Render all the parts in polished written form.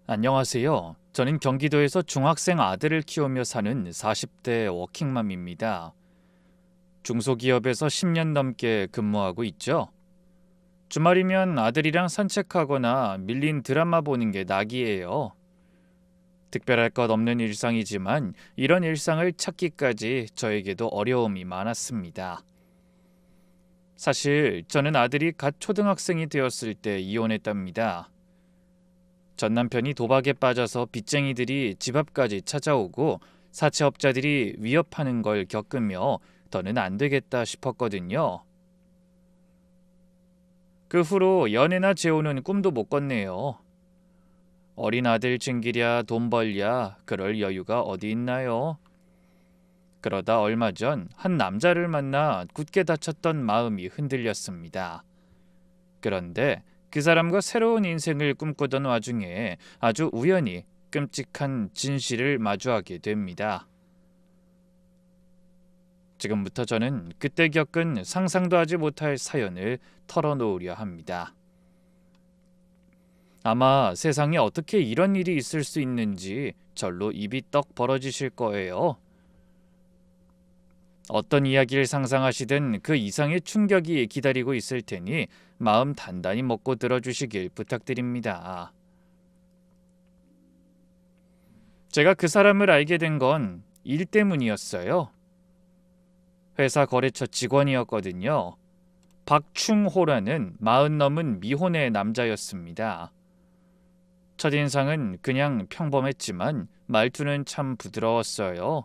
안녕하세요. 저는 경기도에서 중학생 아들을 키우며 사는 40대 워킹맘입니다. 중소기업에서 10년 넘게 근무하고 있죠. 주말이면 아들이랑 산책하거나 밀린 드라마 보는 게 낙이에요. 특별할 것 없는 일상이지만 이런 일상을 찾기까지 저에게도 어려움이 많았습니다. 사실 저는 아들이 갓 초등학생이 되었을 때 이혼했답니다. 전 남편이 도박에 빠져서 빚쟁이들이 집 앞까지 찾아오고 사채업자들이 위협하는 걸 겪으며 더는 안 되겠다 싶었거든요. 그 후로 연애나 재혼은 꿈도 못 꿨네요. 어린 아들 챙기랴 돈 벌랴 그럴 여유가 어디 있나요? 그러다 얼마 전 한 남자를 만나 굳게 다쳤던 마음이 흔들렸습니다. 그런데 그 사람과 새로운 인생을 꿈꾸던 와중에 아주 우연히 끔찍한 진실을 마주하게 됩니다. 지금부터 저는 그때 겪은 상상도 하지 못할 사연을 털어놓으려 합니다. 아마 세상에 어떻게 이런 일이 있을 수 있는지 절로 입이 떡 벌어지실 거예요. 어떤 이야기를 상상하시든 그 이상의 충격이 기다리고 있을 테니 마음 단단히 먹고 들어주시길 부탁드립니다. 제가 그 사람을 알게 된 건 일 때문이었어요. 회사 거래처 직원이었거든요. 박충호라는 40 넘은 미혼의 남자였습니다. 첫인상은 그냥 평범했지만 말투는 참 부드러웠어요.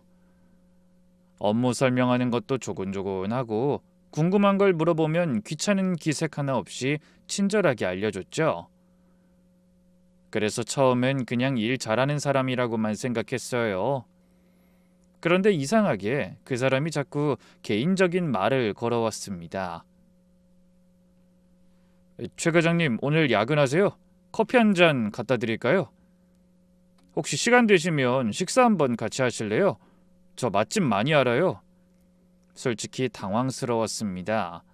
업무 설명하는 것도 조곤조곤하고 궁금한 걸 물어보면 귀찮은 기색 하나 없이 친절하게 알려줬죠. 그래서 처음엔 그냥 일 잘하는 사람이라고만 생각했어요. 그런데 이상하게 그 사람이 자꾸 개인적인 말을 걸어왔습니다. 최 과장님, 오늘 야근하세요? 커피 한 잔 갖다 드릴까요? 혹시 시간 되시면 식사 한번 같이 하실래요? 저 맛집 많이 알아요. 솔직히 당황스러웠습니다.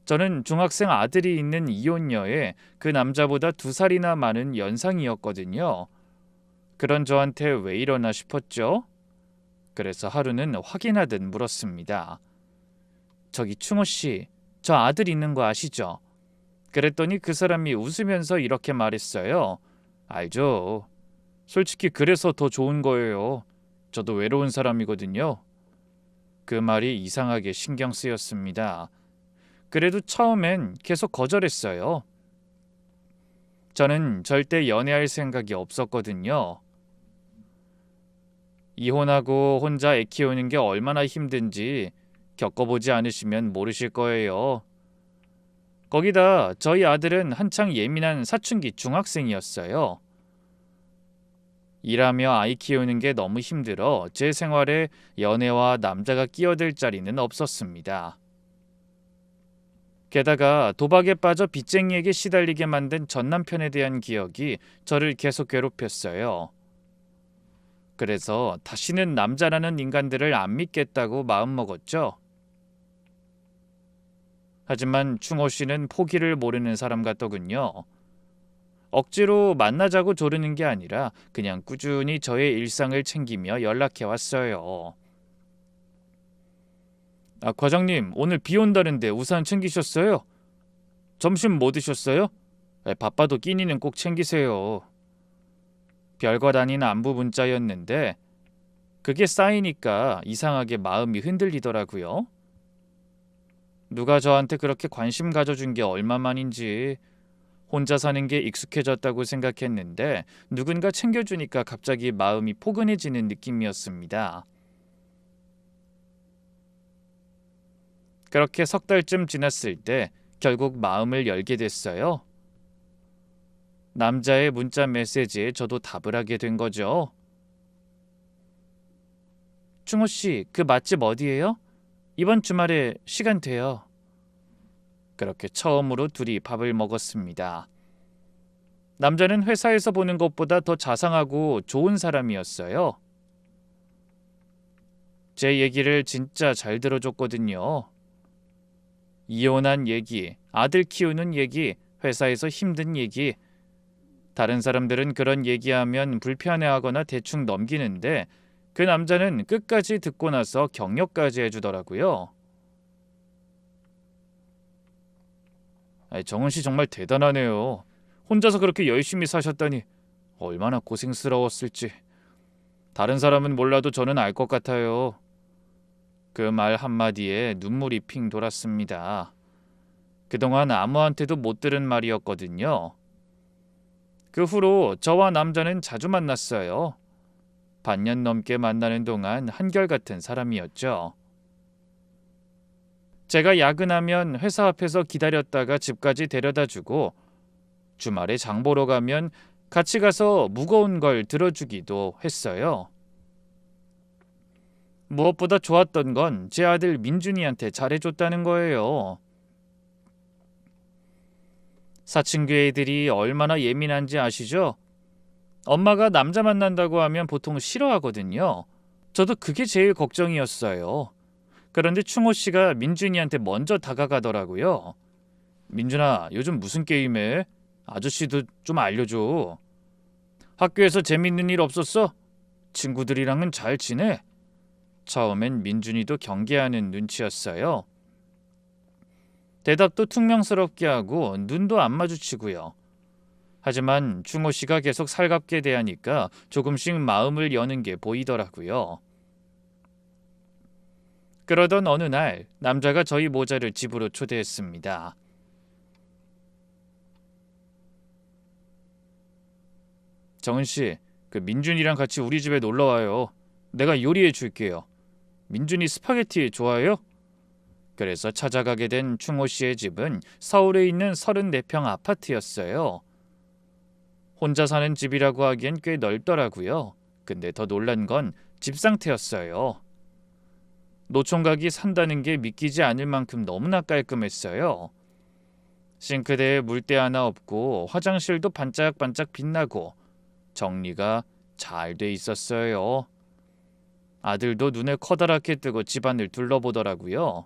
저는 중학생 아들이 있는 이혼녀에 그 남자보다 2살이나 많은 연상이었거든요. 그런 저한테 왜 이러나 싶었죠? 그래서 하루는 확인하듯 물었습니다. 저기 충호 씨, 저 아들 있는 거 아시죠? 그랬더니 그 사람이 웃으면서 이렇게 말했어요. 알죠. 솔직히 그래서 더 좋은 거예요. 저도 외로운 사람이거든요. 그 말이 이상하게 신경 쓰였습니다. 그래도 처음엔 계속 거절했어요. 저는 절대 연애할 생각이 없었거든요. 이혼하고 혼자 애 키우는 게 얼마나 힘든지 겪어보지 않으시면 모르실 거예요. 거기다 저희 아들은 한창 예민한 사춘기 중학생이었어요. 일하며 아이 키우는 게 너무 힘들어 제 생활에 연애와 남자가 끼어들 자리는 없었습니다. 게다가 도박에 빠져 빚쟁이에게 시달리게 만든 전 남편에 대한 기억이 저를 계속 괴롭혔어요. 그래서 다시는 남자라는 인간들을 안 믿겠다고 마음먹었죠. 하지만 충호 씨는 포기를 모르는 사람 같더군요. 억지로 만나자고 조르는 게 아니라 그냥 꾸준히 저의 일상을 챙기며 연락해 왔어요. 과장님, 오늘 비 온다는데 우산 챙기셨어요? 점심 뭐 드셨어요? 바빠도 끼니는 꼭 챙기세요. 별것 아닌 안부 문자였는데 그게 쌓이니까 이상하게 마음이 흔들리더라고요. 누가 저한테 그렇게 관심 가져준 게 얼마만인지 혼자 사는 게 익숙해졌다고 생각했는데 누군가 챙겨주니까 갑자기 마음이 포근해지는 느낌이었습니다. 그렇게 석 달쯤 지났을 때 결국 마음을 열게 됐어요. 남자의 문자 메시지에 저도 답을 하게 된 거죠. 충호 씨, 그 맛집 어디예요? 이번 주말에 시간 돼요. 그렇게 처음으로 둘이 밥을 먹었습니다. 남자는 회사에서 보는 것보다 더 자상하고 좋은 사람이었어요. 제 얘기를 진짜 잘 들어줬거든요. 이혼한 얘기, 아들 키우는 얘기, 회사에서 힘든 얘기, 다른 사람들은 그런 얘기하면 불편해하거나 대충 넘기는데 그 남자는 끝까지 듣고 나서 격려까지 해주더라고요. 정은 씨 정말 대단하네요. 혼자서 그렇게 열심히 사셨다니 얼마나 고생스러웠을지. 다른 사람은 몰라도 저는 알 것 같아요. 그 말 한마디에 눈물이 핑 돌았습니다. 그동안 아무한테도 못 들은 말이었거든요. 그 후로 저와 남자는 자주 만났어요. 반년 넘게 만나는 동안 한결같은 사람이었죠. 제가 야근하면 회사 앞에서 기다렸다가 집까지 데려다주고 주말에 장 보러 가면 같이 가서 무거운 걸 들어주기도 했어요. 무엇보다 좋았던 건 제 아들 민준이한테 잘해줬다는 거예요. 사춘기 애들이 얼마나 예민한지 아시죠? 엄마가 남자 만난다고 하면 보통 싫어하거든요. 저도 그게 제일 걱정이었어요. 그런데 충호 씨가 민준이한테 먼저 다가가더라고요. 민준아, 요즘 무슨 게임해? 아저씨도 좀 알려줘. 학교에서 재밌는 일 없었어? 친구들이랑은 잘 지내? 처음엔 민준이도 경계하는 눈치였어요. 대답도 퉁명스럽게 하고 눈도 안 마주치고요. 하지만 충호 씨가 계속 살갑게 대하니까 조금씩 마음을 여는 게 보이더라고요. 그러던 어느 날 남자가 저희 모자를 집으로 초대했습니다. 정은 씨, 그 민준이랑 같이 우리 집에 놀러 와요. 내가 요리해 줄게요. 민준이 스파게티 좋아해요? 그래서 찾아가게 된 충호 씨의 집은 서울에 있는 34평 아파트였어요. 혼자 사는 집이라고 하기엔 꽤 넓더라고요. 근데 더 놀란 건 집 상태였어요. 노총각이 산다는 게 믿기지 않을 만큼 너무나 깔끔했어요. 싱크대에 물때 하나 없고 화장실도 반짝반짝 빛나고 정리가 잘 돼 있었어요. 아들도 눈에 커다랗게 뜨고 집안을 둘러보더라고요.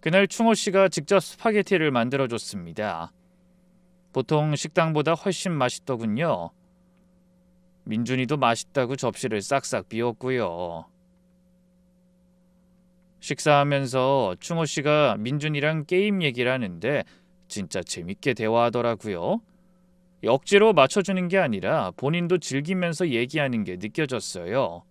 그날 충호 씨가 직접 스파게티를 만들어줬습니다. 보통 식당보다 훨씬 맛있더군요. 민준이도 맛있다고 접시를 싹싹 비웠고요. 식사하면서 충호 씨가 민준이랑 게임 얘기를 하는데 진짜 재밌게 대화하더라고요. 억지로 맞춰주는 게 아니라 본인도 즐기면서 얘기하는 게 느껴졌어요.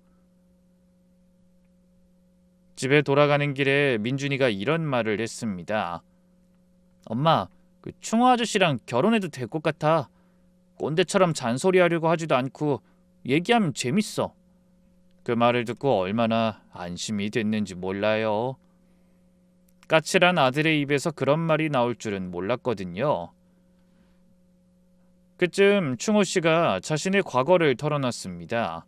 집에 돌아가는 길에 민준이가 이런 말을 했습니다. 엄마, 그 충호 아저씨랑 결혼해도 될 것 같아. 꼰대처럼 잔소리하려고 하지도 않고 얘기하면 재밌어. 그 말을 듣고 얼마나 안심이 됐는지 몰라요. 까칠한 아들의 입에서 그런 말이 나올 줄은 몰랐거든요. 그쯤 충호 씨가 자신의 과거를 털어놨습니다.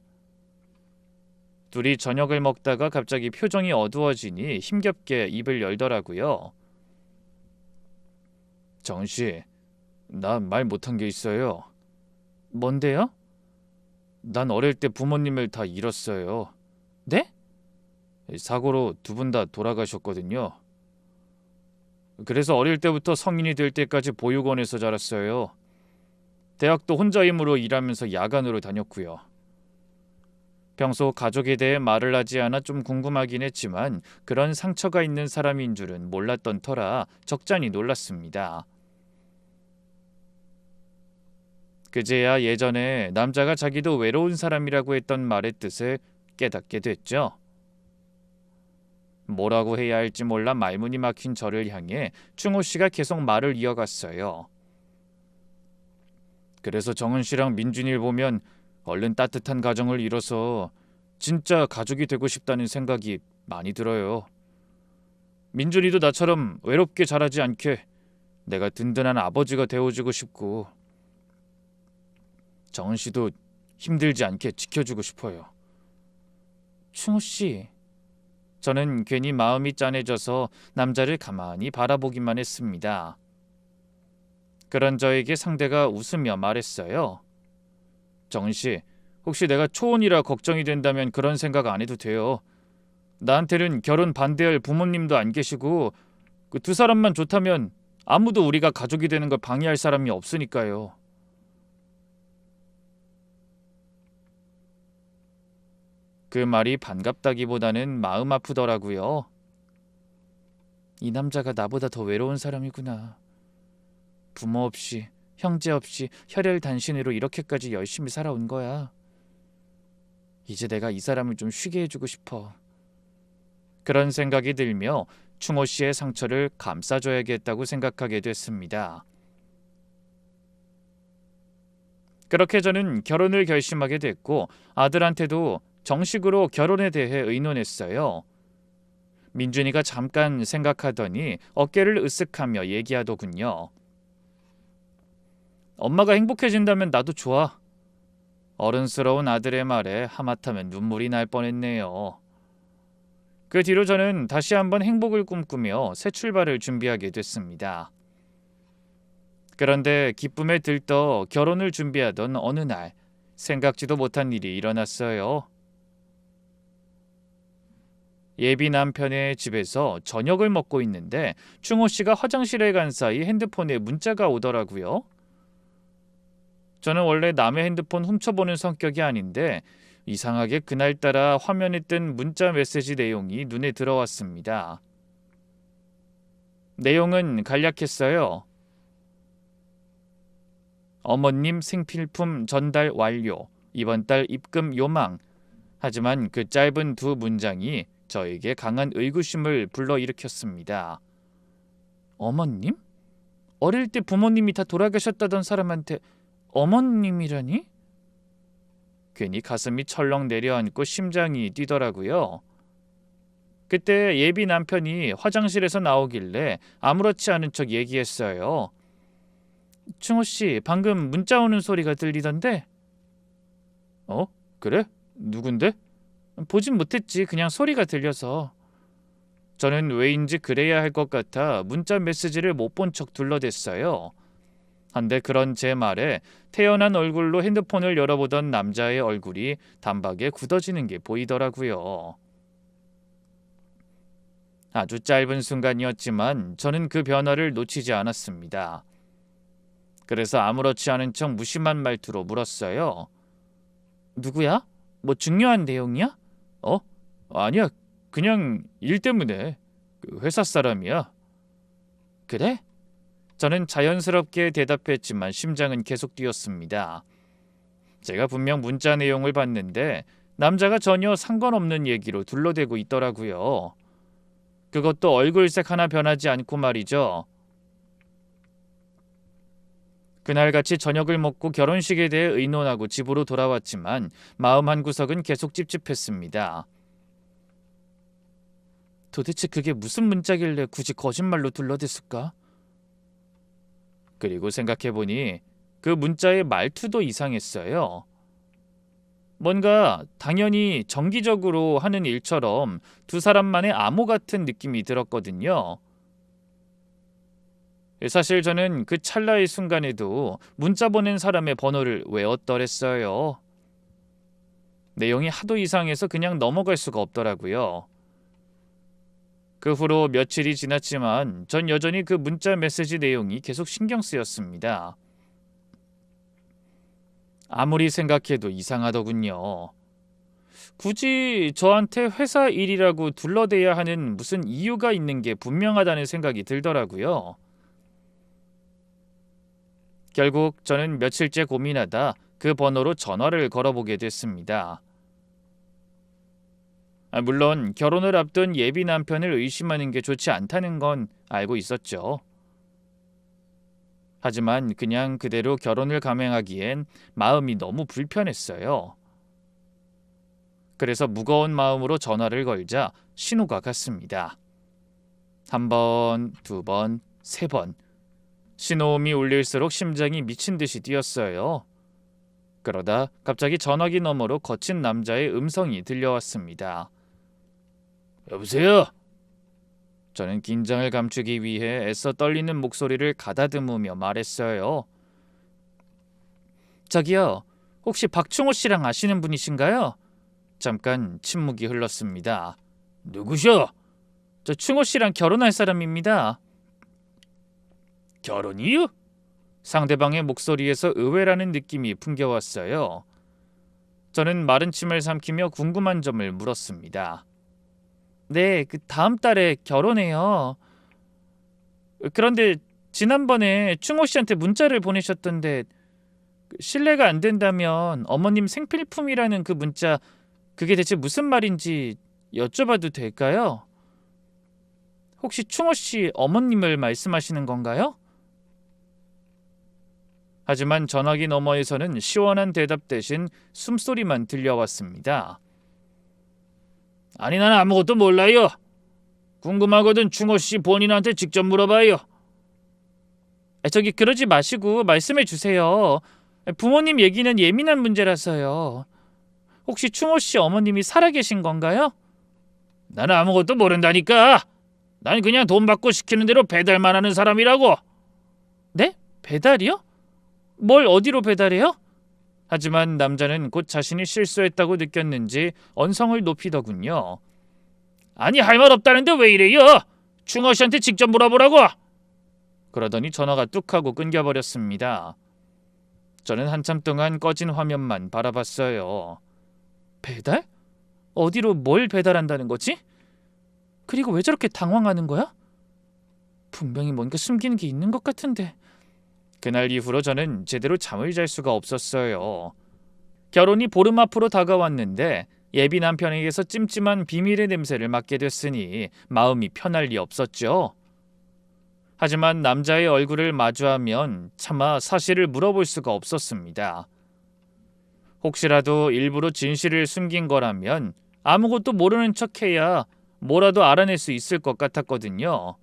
둘이 저녁을 먹다가 갑자기 표정이 어두워지니 힘겹게 입을 열더라고요. 정은 씨, 나 말 못한 게 있어요. 뭔데요? 난 어릴 때 부모님을 다 잃었어요. 네? 사고로 두 분 다 돌아가셨거든요. 그래서 어릴 때부터 성인이 될 때까지 보육원에서 자랐어요. 대학도 혼자 힘으로 일하면서 야간으로 다녔고요. 평소 가족에 대해 말을 하지 않아 좀 궁금하긴 했지만 그런 상처가 있는 사람인 줄은 몰랐던 터라 적잖이 놀랐습니다. 그제야 예전에 남자가 자기도 외로운 사람이라고 했던 말의 뜻을 깨닫게 됐죠. 뭐라고 해야 할지 몰라 말문이 막힌 저를 향해 충호 씨가 계속 말을 이어갔어요. 그래서 정은 씨랑 민준이를 보면 얼른 따뜻한 가정을 이뤄서 진짜 가족이 되고 싶다는 생각이 많이 들어요. 민준이도 나처럼 외롭게 자라지 않게 내가 든든한 아버지가 되어주고 싶고 정은 씨도 힘들지 않게 지켜주고 싶어요. 충호 씨, 저는 괜히 마음이 짠해져서 남자를 가만히 바라보기만 했습니다. 그런 저에게 상대가 웃으며 말했어요. 정은 씨, 혹시 내가 초혼이라 걱정이 된다면 그런 생각 안 해도 돼요. 나한테는 결혼 반대할 부모님도 안 계시고 그 두 사람만 좋다면 아무도 우리가 가족이 되는 걸 방해할 사람이 없으니까요. 그 말이 반갑다기보다는 마음 아프더라고요. 이 남자가 나보다 더 외로운 사람이구나. 부모 없이, 형제 없이 혈혈 단신으로 이렇게까지 열심히 살아온 거야. 이제 내가 이 사람을 좀 쉬게 해주고 싶어. 그런 생각이 들며 충호 씨의 상처를 감싸줘야겠다고 생각하게 됐습니다. 그렇게 저는 결혼을 결심하게 됐고 아들한테도 정식으로 결혼에 대해 의논했어요. 민준이가 잠깐 생각하더니 어깨를 으쓱하며 얘기하더군요. 엄마가 행복해진다면 나도 좋아. 어른스러운 아들의 말에 하마터면 눈물이 날 뻔했네요. 그 뒤로 저는 다시 한번 행복을 꿈꾸며 새 출발을 준비하게 됐습니다. 그런데 기쁨에 들떠 결혼을 준비하던 어느 날 생각지도 못한 일이 일어났어요. 예비 남편의 집에서 저녁을 먹고 있는데 충호 씨가 화장실에 간 사이 핸드폰에 문자가 오더라고요. 저는 원래 남의 핸드폰 훔쳐보는 성격이 아닌데 이상하게 그날따라 화면에 뜬 문자 메시지 내용이 눈에 들어왔습니다. 내용은 간략했어요. 어머님 생필품 전달 완료. 이번 달 입금 요망. 하지만 그 짧은 두 문장이 저에게 강한 의구심을 불러일으켰습니다. 어머님? 어릴 때 부모님이 다 돌아가셨다던 사람한테 어머님이라니? 괜히 가슴이 철렁 내려앉고 심장이 뛰더라고요. 그때 예비 남편이 화장실에서 나오길래 아무렇지 않은 척 얘기했어요. 충호 씨, 방금 문자 오는 소리가 들리던데? 그래? 누군데? 보진 못했지. 그냥 소리가 들려서. 저는 왜인지 그래야 할 것 같아 문자 메시지를 못 본 척 둘러댔어요. 한데 그런 제 말에 태연한 얼굴로 핸드폰을 열어보던 남자의 얼굴이 단박에 굳어지는 게 보이더라고요. 아주 짧은 순간이었지만 저는 그 변화를 놓치지 않았습니다. 그래서 아무렇지 않은 척 무심한 말투로 물었어요. 누구야? 뭐 중요한 내용이야? 아니야. 그냥 일 때문에. 그 회사 사람이야. 그래? 저는 자연스럽게 대답했지만 심장은 계속 뛰었습니다. 제가 분명 문자 내용을 봤는데 남자가 전혀 상관없는 얘기로 둘러대고 있더라고요. 그것도 얼굴색 하나 변하지 않고 말이죠. 그날같이 저녁을 먹고 결혼식에 대해 의논하고 집으로 돌아왔지만 마음 한구석은 계속 찝찝했습니다. 도대체 그게 무슨 문자길래 굳이 거짓말로 둘러댔을까? 그리고 생각해보니 그 문자의 말투도 이상했어요. 뭔가 당연히 정기적으로 하는 일처럼 두 사람만의 암호 같은 느낌이 들었거든요. 사실 저는 그 찰나의 순간에도 문자 보낸 사람의 번호를 외웠더랬어요. 내용이 하도 이상해서 그냥 넘어갈 수가 없더라고요. 그 후로 며칠이 지났지만 전 여전히 그 문자 메시지 내용이 계속 신경 쓰였습니다. 아무리 생각해도 이상하더군요. 굳이 저한테 회사 일이라고 둘러대야 하는 무슨 이유가 있는 게 분명하다는 생각이 들더라고요. 결국 저는 며칠째 고민하다 그 번호로 전화를 걸어보게 됐습니다. 물론 결혼을 앞둔 예비 남편을 의심하는 게 좋지 않다는 건 알고 있었죠. 하지만 그냥 그대로 결혼을 감행하기엔 마음이 너무 불편했어요. 그래서 무거운 마음으로 전화를 걸자 신호가 갔습니다. 한 번, 두 번, 세 번. 신호음이 울릴수록 심장이 미친 듯이 뛰었어요. 그러다 갑자기 전화기 너머로 거친 남자의 음성이 들려왔습니다. 여보세요? 저는 긴장을 감추기 위해 애써 떨리는 목소리를 가다듬으며 말했어요. 저기요, 혹시 박충호 씨랑 아시는 분이신가요? 잠깐 침묵이 흘렀습니다. 누구셔? 저 충호 씨랑 결혼할 사람입니다. 결혼이요? 상대방의 목소리에서 의외라는 느낌이 풍겨왔어요. 저는 마른 침을 삼키며 궁금한 점을 물었습니다. 네, 다음 달에 결혼해요. 그런데 지난번에 충호 씨한테 문자를 보내셨던데 실례가 안 된다면 어머님 생필품이라는 그 문자 그게 대체 무슨 말인지 여쭤봐도 될까요? 혹시 충호 씨 어머님을 말씀하시는 건가요? 하지만 전화기 너머에서는 시원한 대답 대신 숨소리만 들려왔습니다. 아니, 나는 아무것도 몰라요. 궁금하거든 충호 씨 본인한테 직접 물어봐요. 저기 그러지 마시고 말씀해 주세요. 부모님 얘기는 예민한 문제라서요. 혹시 충호 씨 어머님이 살아계신 건가요? 나는 아무것도 모른다니까. 난 그냥 돈 받고 시키는 대로 배달만 하는 사람이라고. 네? 배달이요? 뭘 어디로 배달해요? 하지만 남자는 곧 자신이 실수했다고 느꼈는지 언성을 높이더군요. 아니, 할 말 없다는데 왜 이래요? 충호 씨한테 직접 물어보라고. 그러더니 전화가 뚝 하고 끊겨버렸습니다. 저는 한참 동안 꺼진 화면만 바라봤어요. 배달? 어디로 뭘 배달한다는 거지? 그리고 왜 저렇게 당황하는 거야? 분명히 뭔가 숨기는 게 있는 것 같은데. 그날 이후로 저는 제대로 잠을 잘 수가 없었어요. 결혼이 보름 앞으로 다가왔는데 예비 남편에게서 찜찜한 비밀의 냄새를 맡게 됐으니 마음이 편할 리 없었죠. 하지만 남자의 얼굴을 마주하면 차마 사실을 물어볼 수가 없었습니다. 혹시라도 일부러 진실을 숨긴 거라면 아무것도 모르는 척해야 뭐라도 알아낼 수 있을 것 같았거든요.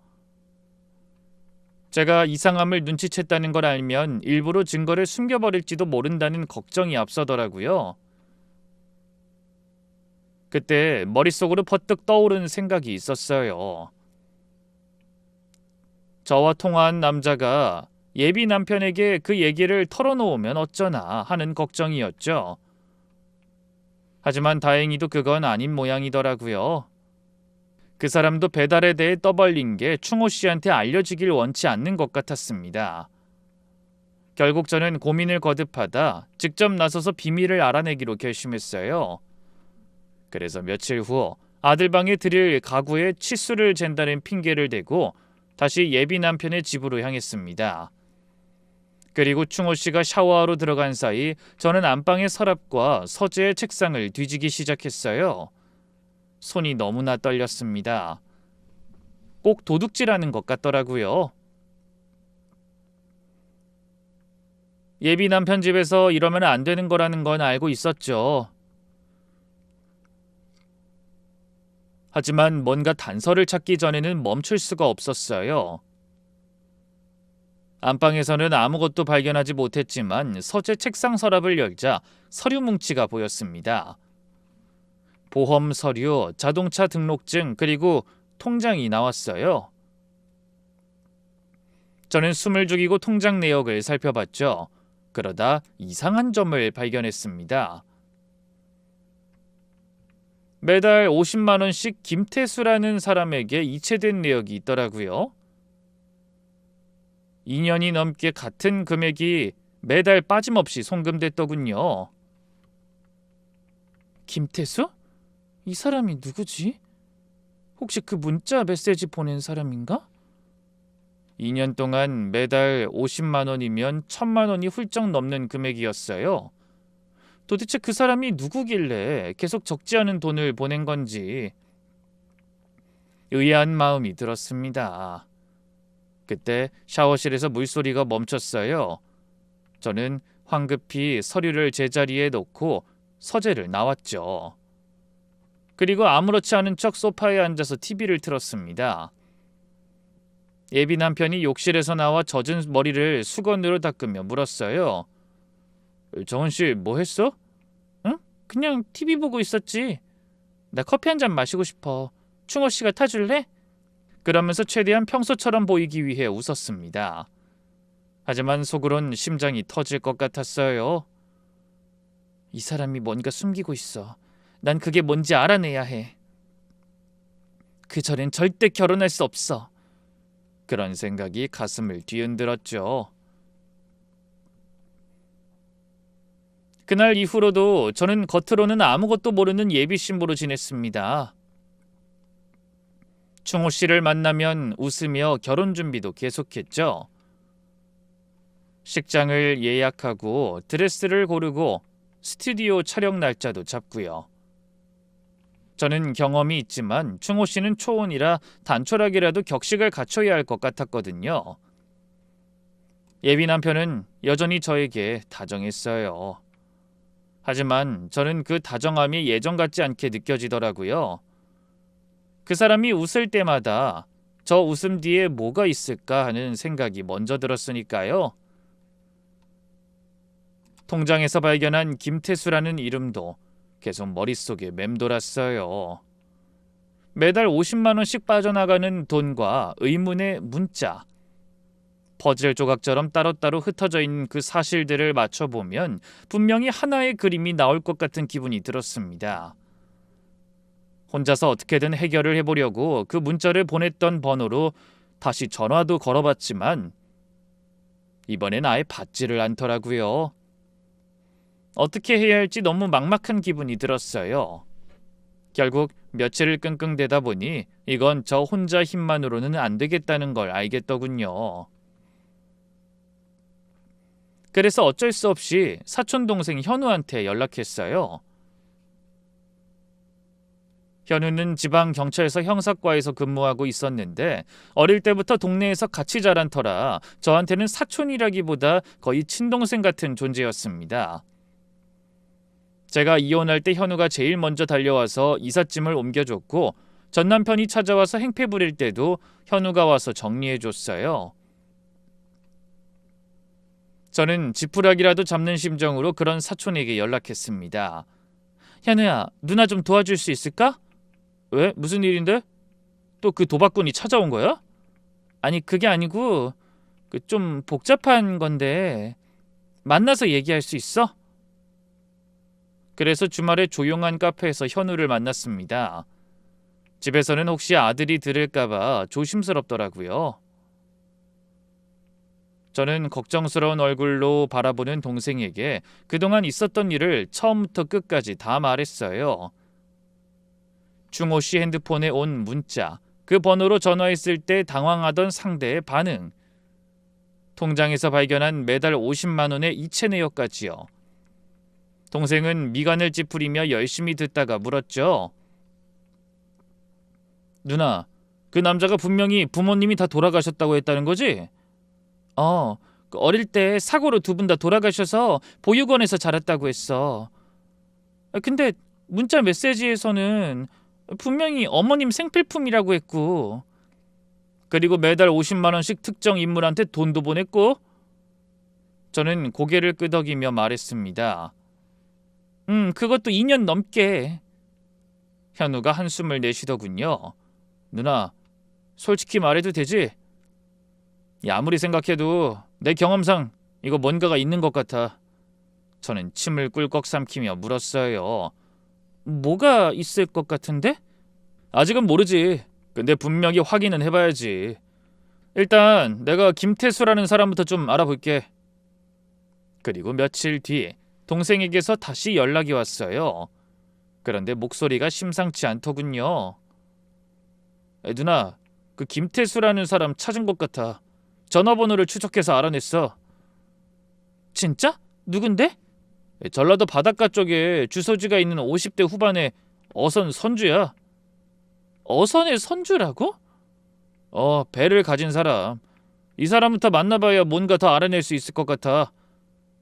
제가 이상함을 눈치챘다는 걸 알면 일부러 증거를 숨겨버릴지도 모른다는 걱정이 앞서더라고요. 그때 머릿속으로 퍼뜩 떠오르는 생각이 있었어요. 저와 통화한 남자가 예비 남편에게 그 얘기를 털어놓으면 어쩌나 하는 걱정이었죠. 하지만 다행히도 그건 아닌 모양이더라고요. 그 사람도 배달에 대해 떠벌린 게 충호 씨한테 알려지길 원치 않는 것 같았습니다. 결국 저는 고민을 거듭하다 직접 나서서 비밀을 알아내기로 결심했어요. 그래서 며칠 후 아들 방에 들일 가구에 치수를 잰다는 핑계를 대고 다시 예비 남편의 집으로 향했습니다. 그리고 충호 씨가 샤워하러 들어간 사이 저는 안방의 서랍과 서재의 책상을 뒤지기 시작했어요. 손이 너무나 떨렸습니다. 꼭 도둑질하는 것 같더라고요. 예비 남편 집에서 이러면 안 되는 거라는 건 알고 있었죠. 하지만 뭔가 단서를 찾기 전에는 멈출 수가 없었어요. 안방에서는 아무것도 발견하지 못했지만 서재 책상 서랍을 열자 서류 뭉치가 보였습니다. 보험 서류, 자동차 등록증, 그리고 통장이 나왔어요. 저는 숨을 죽이고 통장 내역을 살펴봤죠. 그러다 이상한 점을 발견했습니다. 매달 50만 원씩 김태수라는 사람에게 이체된 내역이 있더라고요. 2년이 넘게 같은 금액이 매달 빠짐없이 송금됐더군요. 김태수? 이 사람이 누구지? 혹시 그 문자 메시지 보낸 사람인가? 2년 동안 매달 50만 원이면 1000만 원이 훌쩍 넘는 금액이었어요. 도대체 그 사람이 누구길래 계속 적지 않은 돈을 보낸 건지 의아한 마음이 들었습니다. 그때 샤워실에서 물소리가 멈췄어요. 저는 황급히 서류를 제자리에 놓고 서재를 나왔죠. 그리고 아무렇지 않은 척 소파에 앉아서 TV를 틀었습니다. 예비 남편이 욕실에서 나와 젖은 머리를 수건으로 닦으며 물었어요. 정은 씨, 뭐 했어? 응? 그냥 TV 보고 있었지. 나 커피 한 잔 마시고 싶어. 충호 씨가 타줄래? 그러면서 최대한 평소처럼 보이기 위해 웃었습니다. 하지만 속으론 심장이 터질 것 같았어요. 이 사람이 뭔가 숨기고 있어. 난 그게 뭔지 알아내야 해. 그 전엔 절대 결혼할 수 없어. 그런 생각이 가슴을 뒤흔들었죠. 그날 이후로도 저는 겉으로는 아무것도 모르는 예비 신부로 지냈습니다. 충호 씨를 만나면 웃으며 결혼 준비도 계속했죠. 식장을 예약하고 드레스를 고르고 스튜디오 촬영 날짜도 잡고요. 저는 경험이 있지만 충호 씨는 초혼이라 단촐하게라도 격식을 갖춰야 할 것 같았거든요. 예비 남편은 여전히 저에게 다정했어요. 하지만 저는 그 다정함이 예전 같지 않게 느껴지더라고요. 그 사람이 웃을 때마다 저 웃음 뒤에 뭐가 있을까 하는 생각이 먼저 들었으니까요. 통장에서 발견한 김태수라는 이름도 계속 머릿속에 맴돌았어요. 매달 50만 원씩 빠져나가는 돈과 의문의 문자. 퍼즐 조각처럼 따로따로 흩어져 있는 그 사실들을 맞춰보면 분명히 하나의 그림이 나올 것 같은 기분이 들었습니다. 혼자서 어떻게든 해결을 해보려고 그 문자를 보냈던 번호로 다시 전화도 걸어봤지만 이번엔 아예 받지를 않더라고요. 어떻게 해야 할지 너무 막막한 기분이 들었어요. 결국 며칠을 끙끙대다 보니 이건 저 혼자 힘만으로는 안 되겠다는 걸 알겠더군요. 그래서 어쩔 수 없이 사촌 동생 현우한테 연락했어요. 현우는 지방 경찰서 형사과에서 근무하고 있었는데 어릴 때부터 동네에서 같이 자란 터라 저한테는 사촌이라기보다 거의 친동생 같은 존재였습니다. 제가 이혼할 때 현우가 제일 먼저 달려와서 이삿짐을 옮겨줬고 전 남편이 찾아와서 행패 부릴 때도 현우가 와서 정리해줬어요. 저는 지푸라기라도 잡는 심정으로 그런 사촌에게 연락했습니다. 현우야, 누나 좀 도와줄 수 있을까? 왜? 무슨 일인데? 또 그 도박꾼이 찾아온 거야? 아니, 그게 아니고 좀 복잡한 건데 만나서 얘기할 수 있어? 그래서 주말에 조용한 카페에서 현우를 만났습니다. 집에서는 혹시 아들이 들을까봐 조심스럽더라고요. 저는 걱정스러운 얼굴로 바라보는 동생에게 그동안 있었던 일을 처음부터 끝까지 다 말했어요. 충호 씨 핸드폰에 온 문자, 그 번호로 전화했을 때 당황하던 상대의 반응, 통장에서 발견한 매달 50만 원의 이체 내역까지요. 동생은 미간을 찌푸리며 열심히 듣다가 물었죠. 누나, 그 남자가 분명히 부모님이 다 돌아가셨다고 했다는 거지? 어릴 때 사고로 두 분 다 돌아가셔서 보육원에서 자랐다고 했어. 근데 문자 메시지에서는 분명히 어머님 생필품이라고 했고, 그리고 매달 50만 원씩 특정 인물한테 돈도 보냈고. 저는 고개를 끄덕이며 말했습니다. 그것도 2년 넘게. 현우가 한숨을 내쉬더군요. 누나, 솔직히 말해도 되지? 아무리 생각해도 내 경험상 이거 뭔가가 있는 것 같아. 저는 침을 꿀꺽 삼키며 물었어요. 뭐가 있을 것 같은데? 아직은 모르지. 근데 분명히 확인은 해봐야지. 일단 내가 김태수라는 사람부터 좀 알아볼게. 그리고 며칠 뒤 동생에게서 다시 연락이 왔어요. 그런데 목소리가 심상치 않더군요. 누나, 그 김태수라는 사람 찾은 것 같아. 전화번호를 추적해서 알아냈어. 진짜? 누군데? 전라도 바닷가 쪽에 주소지가 있는 50대 후반의 어선 선주야. 어선의 선주라고? 배를 가진 사람. 이 사람부터 만나봐야 뭔가 더 알아낼 수 있을 것 같아.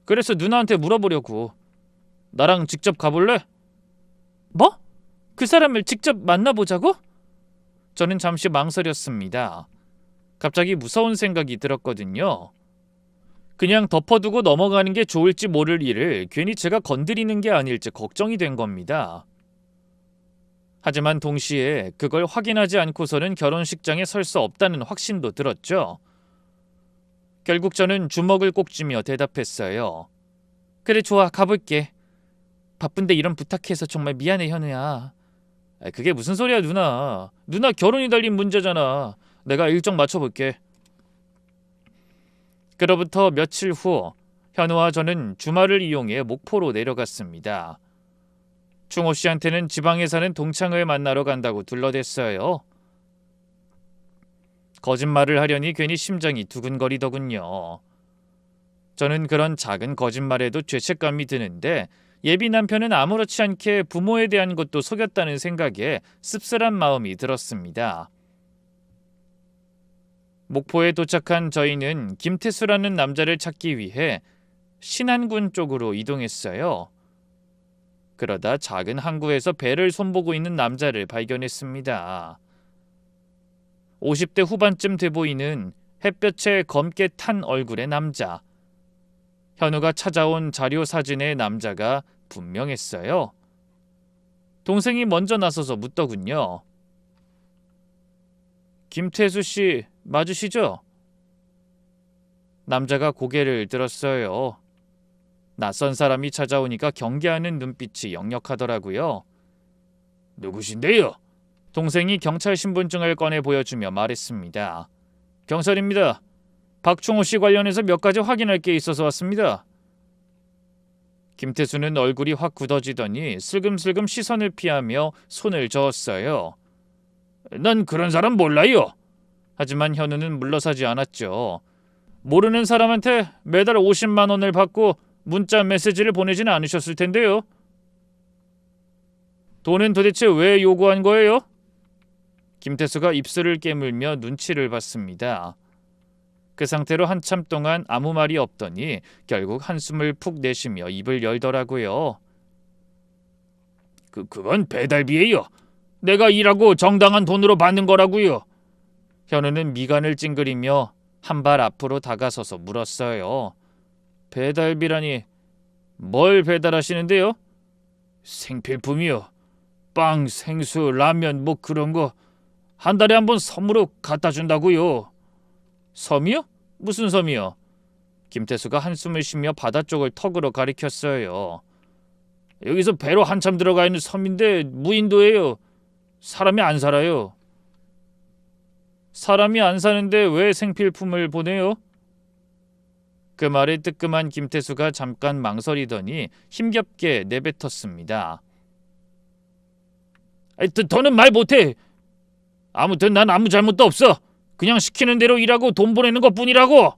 그래서 누나한테 물어보려고. 나랑 직접 가볼래? 뭐? 그 사람을 직접 만나보자고? 저는 잠시 망설였습니다. 갑자기 무서운 생각이 들었거든요. 그냥 덮어두고 넘어가는 게 좋을지 모를 일을 괜히 제가 건드리는 게 아닐지 걱정이 된 겁니다. 하지만 동시에 그걸 확인하지 않고서는 결혼식장에 설 수 없다는 확신도 들었죠. 결국 저는 주먹을 꼭 쥐며 대답했어요. 그래, 좋아, 가볼게. 바쁜데 이런 부탁해서 정말 미안해, 현우야. 그게 무슨 소리야, 누나. 누나 결혼이 달린 문제잖아. 내가 일정 맞춰볼게. 그로부터 며칠 후 현우와 저는 주말을 이용해 목포로 내려갔습니다. 충호 씨한테는 지방에 사는 동창을 만나러 간다고 둘러댔어요. 거짓말을 하려니 괜히 심장이 두근거리더군요. 저는 그런 작은 거짓말에도 죄책감이 드는데 예비 남편은 아무렇지 않게 부모에 대한 것도 속였다는 생각에 씁쓸한 마음이 들었습니다. 목포에 도착한 저희는 김태수라는 남자를 찾기 위해 신안군 쪽으로 이동했어요. 그러다 작은 항구에서 배를 손보고 있는 남자를 발견했습니다. 50대 후반쯤 돼 보이는 햇볕에 검게 탄 얼굴의 남자. 현우가 찾아온 자료 사진의 남자가 분명했어요. 동생이 먼저 나서서 묻더군요. 김태수 씨 맞으시죠? 남자가 고개를 들었어요. 낯선 사람이 찾아오니까 경계하는 눈빛이 역력하더라고요. 누구신데요? 동생이 경찰 신분증을 꺼내 보여주며 말했습니다. 경찰입니다. 박충호 씨 관련해서 몇 가지 확인할 게 있어서 왔습니다. 김태수는 얼굴이 확 굳어지더니 슬금슬금 시선을 피하며 손을 저었어요. 난 그런 사람 몰라요. 하지만 현우는 물러서지 않았죠. 모르는 사람한테 매달 50만 원을 받고 문자 메시지를 보내지는 않으셨을 텐데요. 돈은 도대체 왜 요구한 거예요? 김태수가 입술을 깨물며 눈치를 봤습니다. 그 상태로 한참 동안 아무 말이 없더니 결국 한숨을 푹 내쉬며 입을 열더라고요. 그건 배달비예요. 내가 일하고 정당한 돈으로 받는 거라고요. 현우는 미간을 찡그리며 한 발 앞으로 다가서서 물었어요. 배달비라니 뭘 배달하시는데요? 생필품이요. 빵, 생수, 라면 뭐 그런 거 한 달에 한 번 섬으로 갖다 준다고요. 섬이요? 무슨 섬이요? 김태수가 한숨을 쉬며 바다 쪽을 턱으로 가리켰어요. 여기서 배로 한참 들어가 있는 섬인데 무인도예요. 사람이 안 살아요. 사람이 안 사는데 왜 생필품을 보내요? 그 말에 뜨끔한 김태수가 잠깐 망설이더니 힘겹게 내뱉었습니다. 더는 말 못해. 아무튼 난 아무 잘못도 없어. 그냥 시키는 대로 일하고 돈 보내는 것뿐이라고.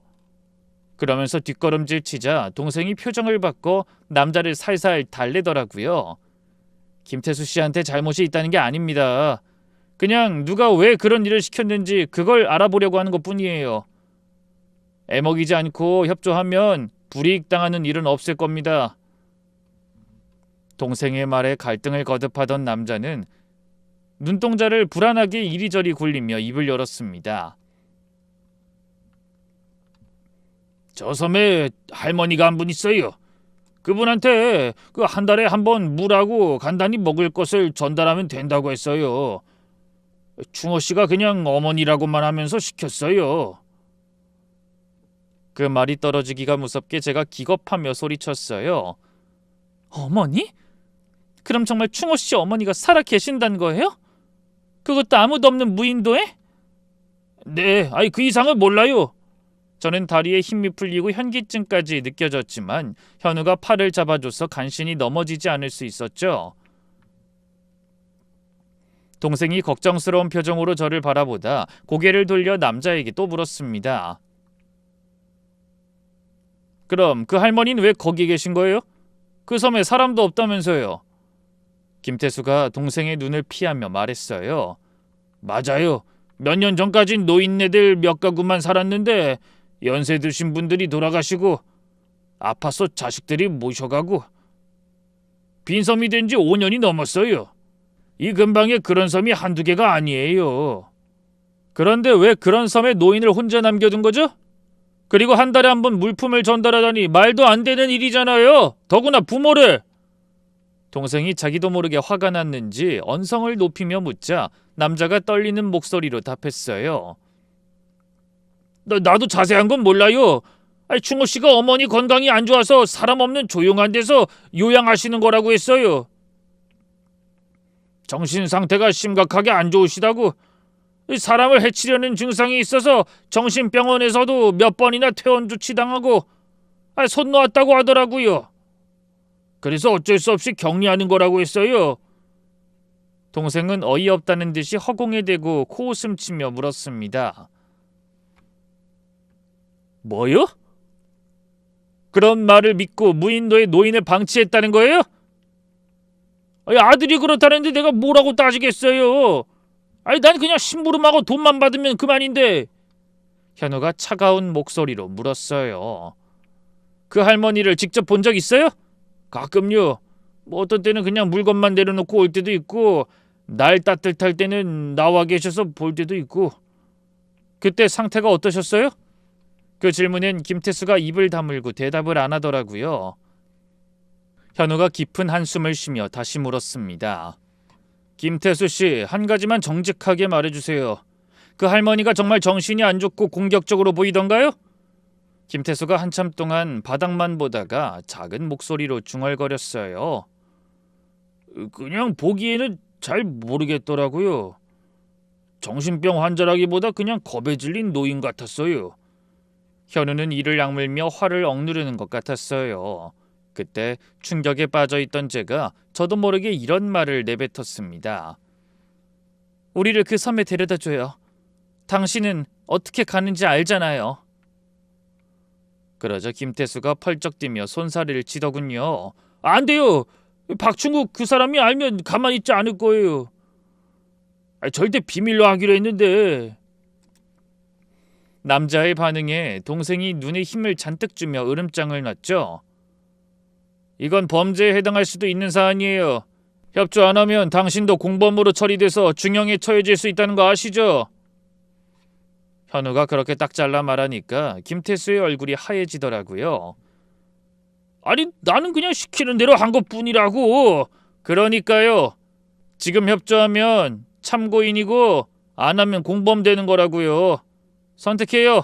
그러면서 뒷걸음질 치자 동생이 표정을 바꿔 남자를 살살 달래더라고요. 김태수 씨한테 잘못이 있다는 게 아닙니다. 그냥 누가 왜 그런 일을 시켰는지 그걸 알아보려고 하는 것뿐이에요. 애먹이지 않고 협조하면 불이익 당하는 일은 없을 겁니다. 동생의 말에 갈등을 거듭하던 남자는 눈동자를 불안하게 이리저리 굴리며 입을 열었습니다. 저 섬에 할머니가 한 분 있어요. 그분한테 그 한 달에 한 번 물하고 간단히 먹을 것을 전달하면 된다고 했어요. 충호 씨가 그냥 어머니라고만 하면서 시켰어요. 그 말이 떨어지기가 무섭게 제가 기겁하며 소리쳤어요. 어머니? 그럼 정말 충호 씨 어머니가 살아 계신다는 거예요? 그것도 아무도 없는 무인도에? 네, 그 이상은 몰라요. 저는 다리에 힘이 풀리고 현기증까지 느껴졌지만 현우가 팔을 잡아줘서 간신히 넘어지지 않을 수 있었죠. 동생이 걱정스러운 표정으로 저를 바라보다 고개를 돌려 남자에게 또 물었습니다. 그럼 그 할머니는 왜 거기 계신 거예요? 그 섬에 사람도 없다면서요. 김태수가 동생의 눈을 피하며 말했어요. 맞아요. 몇 년 전까진 노인네들 몇 가구만 살았는데 연세 드신 분들이 돌아가시고 아파서 자식들이 모셔가고 빈섬이 된 지 5년이 넘었어요. 이 근방에 그런 섬이 한두 개가 아니에요. 그런데 왜 그런 섬에 노인을 혼자 남겨둔 거죠? 그리고 한 달에 한 번 물품을 전달하다니 말도 안 되는 일이잖아요. 더구나 부모를. 동생이 자기도 모르게 화가 났는지 언성을 높이며 묻자 남자가 떨리는 목소리로 답했어요. 나도 자세한 건 몰라요. 충호 씨가 어머니 건강이 안 좋아서 사람 없는 조용한 데서 요양하시는 거라고 했어요. 정신 상태가 심각하게 안 좋으시다고. 사람을 해치려는 증상이 있어서 정신병원에서도 몇 번이나 퇴원 조치당하고 손 놓았다고 하더라고요. 그래서 어쩔 수 없이 격리하는 거라고 했어요. 동생은 어이없다는 듯이 허공에 대고 코웃음 치며 물었습니다. 뭐요? 그런 말을 믿고 무인도에 노인을 방치했다는 거예요? 아들이 그렇다는데 내가 뭐라고 따지겠어요. 난 그냥 심부름하고 돈만 받으면 그만인데. 현우가 차가운 목소리로 물었어요. 그 할머니를 직접 본 적 있어요? 가끔요. 뭐 어떤 때는 그냥 물건만 내려놓고 올 때도 있고, 날 따뜻할 때는 나와 계셔서 볼 때도 있고. 그때 상태가 어떠셨어요? 그 질문엔 김태수가 입을 다물고 대답을 안 하더라고요. 현우가 깊은 한숨을 쉬며 다시 물었습니다. 김태수 씨, 한 가지만 정직하게 말해주세요. 그 할머니가 정말 정신이 안 좋고 공격적으로 보이던가요? 김태수가 한참 동안 바닥만 보다가 작은 목소리로 중얼거렸어요. 그냥 보기에는 잘 모르겠더라고요. 정신병 환자라기보다 그냥 겁에 질린 노인 같았어요. 현우는 이를 악물며 화를 억누르는 것 같았어요. 그때 충격에 빠져있던 제가 저도 모르게 이런 말을 내뱉었습니다. 우리를 그 섬에 데려다줘요. 당신은 어떻게 가는지 알잖아요. 그러자 김태수가 펄쩍 뛰며 손사래를 치더군요. 안 돼요. 박충국 그 사람이 알면 가만히 있지 않을 거예요. 절대 비밀로 하기로 했는데. 남자의 반응에 동생이 눈에 힘을 잔뜩 주며 으름장을 놨죠. 이건 범죄에 해당할 수도 있는 사안이에요. 협조 안 하면 당신도 공범으로 처리돼서 중형에 처해질 수 있다는 거 아시죠? 현우가 그렇게 딱 잘라 말하니까 김태수의 얼굴이 하얘지더라고요. 아니, 나는 그냥 시키는 대로 한 것뿐이라고. 그러니까요. 지금 협조하면 참고인이고 안 하면 공범되는 거라고요. 선택해요.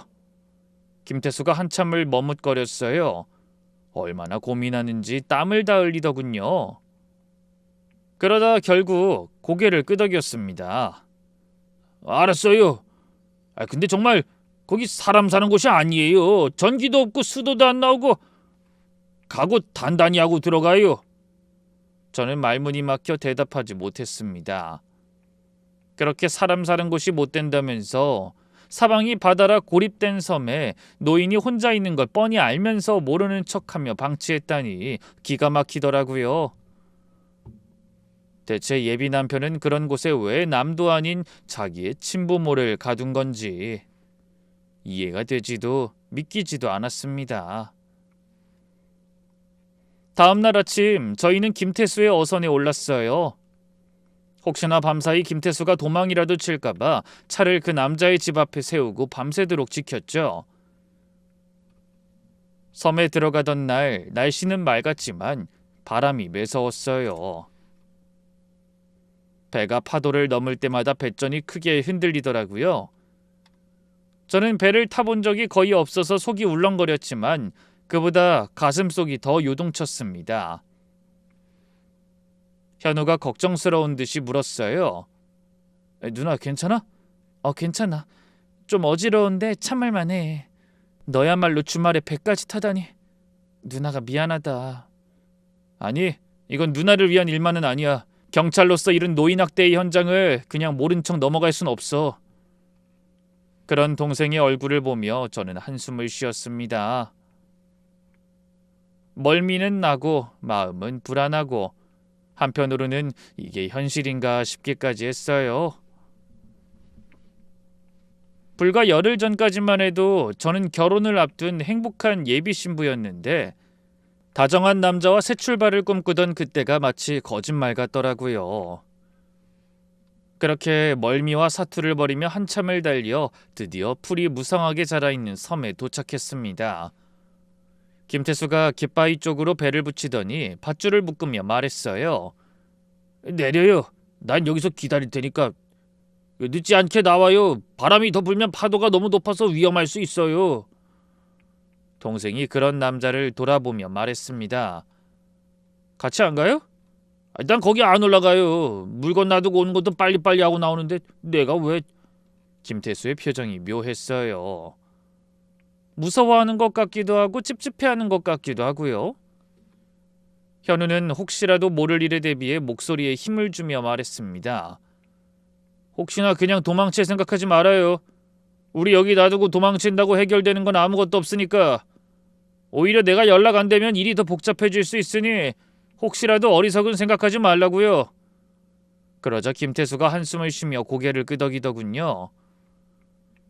김태수가 한참을 머뭇거렸어요. 얼마나 고민하는지 땀을 다 흘리더군요. 그러다 결국 고개를 끄덕였습니다. 알았어요. 근데 정말 거기 사람 사는 곳이 아니에요. 전기도 없고 수도도 안 나오고. 각오 단단히 하고 들어가요. 저는 말문이 막혀 대답하지 못했습니다. 그렇게 사람 사는 곳이 못 된다면서 사방이 바다라 고립된 섬에 노인이 혼자 있는 걸 뻔히 알면서 모르는 척하며 방치했다니 기가 막히더라고요. 대체 예비 남편은 그런 곳에 왜 남도 아닌 자기의 친부모를 가둔 건지 이해가 되지도 믿기지도 않았습니다. 다음 날 아침 저희는 김태수의 어선에 올랐어요. 혹시나 밤사이 김태수가 도망이라도 칠까봐 차를 그 남자의 집 앞에 세우고 밤새도록 지켰죠. 섬에 들어가던 날 날씨는 맑았지만 바람이 매서웠어요. 배가 파도를 넘을 때마다 배전이 크게 흔들리더라고요. 저는 배를 타본 적이 거의 없어서 속이 울렁거렸지만 그보다 가슴속이 더 요동쳤습니다. 현우가 걱정스러운 듯이 물었어요. 누나 괜찮아? 괜찮아. 좀 어지러운데 참을만 해. 너야말로 주말에 배까지 타다니. 누나가 미안하다. 아니, 이건 누나를 위한 일만은 아니야. 경찰로서 이런 노인학대의 현장을 그냥 모른 척 넘어갈 순 없어. 그런 동생의 얼굴을 보며 저는 한숨을 쉬었습니다. 멀미는 나고 마음은 불안하고 한편으로는 이게 현실인가 싶기까지 했어요. 불과 열흘 전까지만 해도 저는 결혼을 앞둔 행복한 예비 신부였는데 다정한 남자와 새 출발을 꿈꾸던 그때가 마치 거짓말 같더라고요. 그렇게 멀미와 사투를 벌이며 한참을 달려 드디어 풀이 무성하게 자라있는 섬에 도착했습니다. 김태수가 깃바위 쪽으로 배를 붙이더니 밧줄을 묶으며 말했어요. 내려요. 난 여기서 기다릴 테니까. 늦지 않게 나와요. 바람이 더 불면 파도가 너무 높아서 위험할 수 있어요. 동생이 그런 남자를 돌아보며 말했습니다. 같이 안 가요? 난 거기 안 올라가요. 물건 놔두고 오는 것도 빨리빨리 하고 나오는데 내가 왜... 김태수의 표정이 묘했어요. 무서워하는 것 같기도 하고 찝찝해하는 것 같기도 하고요. 현우는 혹시라도 모를 일에 대비해 목소리에 힘을 주며 말했습니다. 혹시나 그냥 도망칠 생각하지 말아요. 우리 여기 놔두고 도망친다고 해결되는 건 아무것도 없으니까. 오히려 내가 연락 안 되면 일이 더 복잡해질 수 있으니 혹시라도 어리석은 생각하지 말라고요. 그러자 김태수가 한숨을 쉬며 고개를 끄덕이더군요.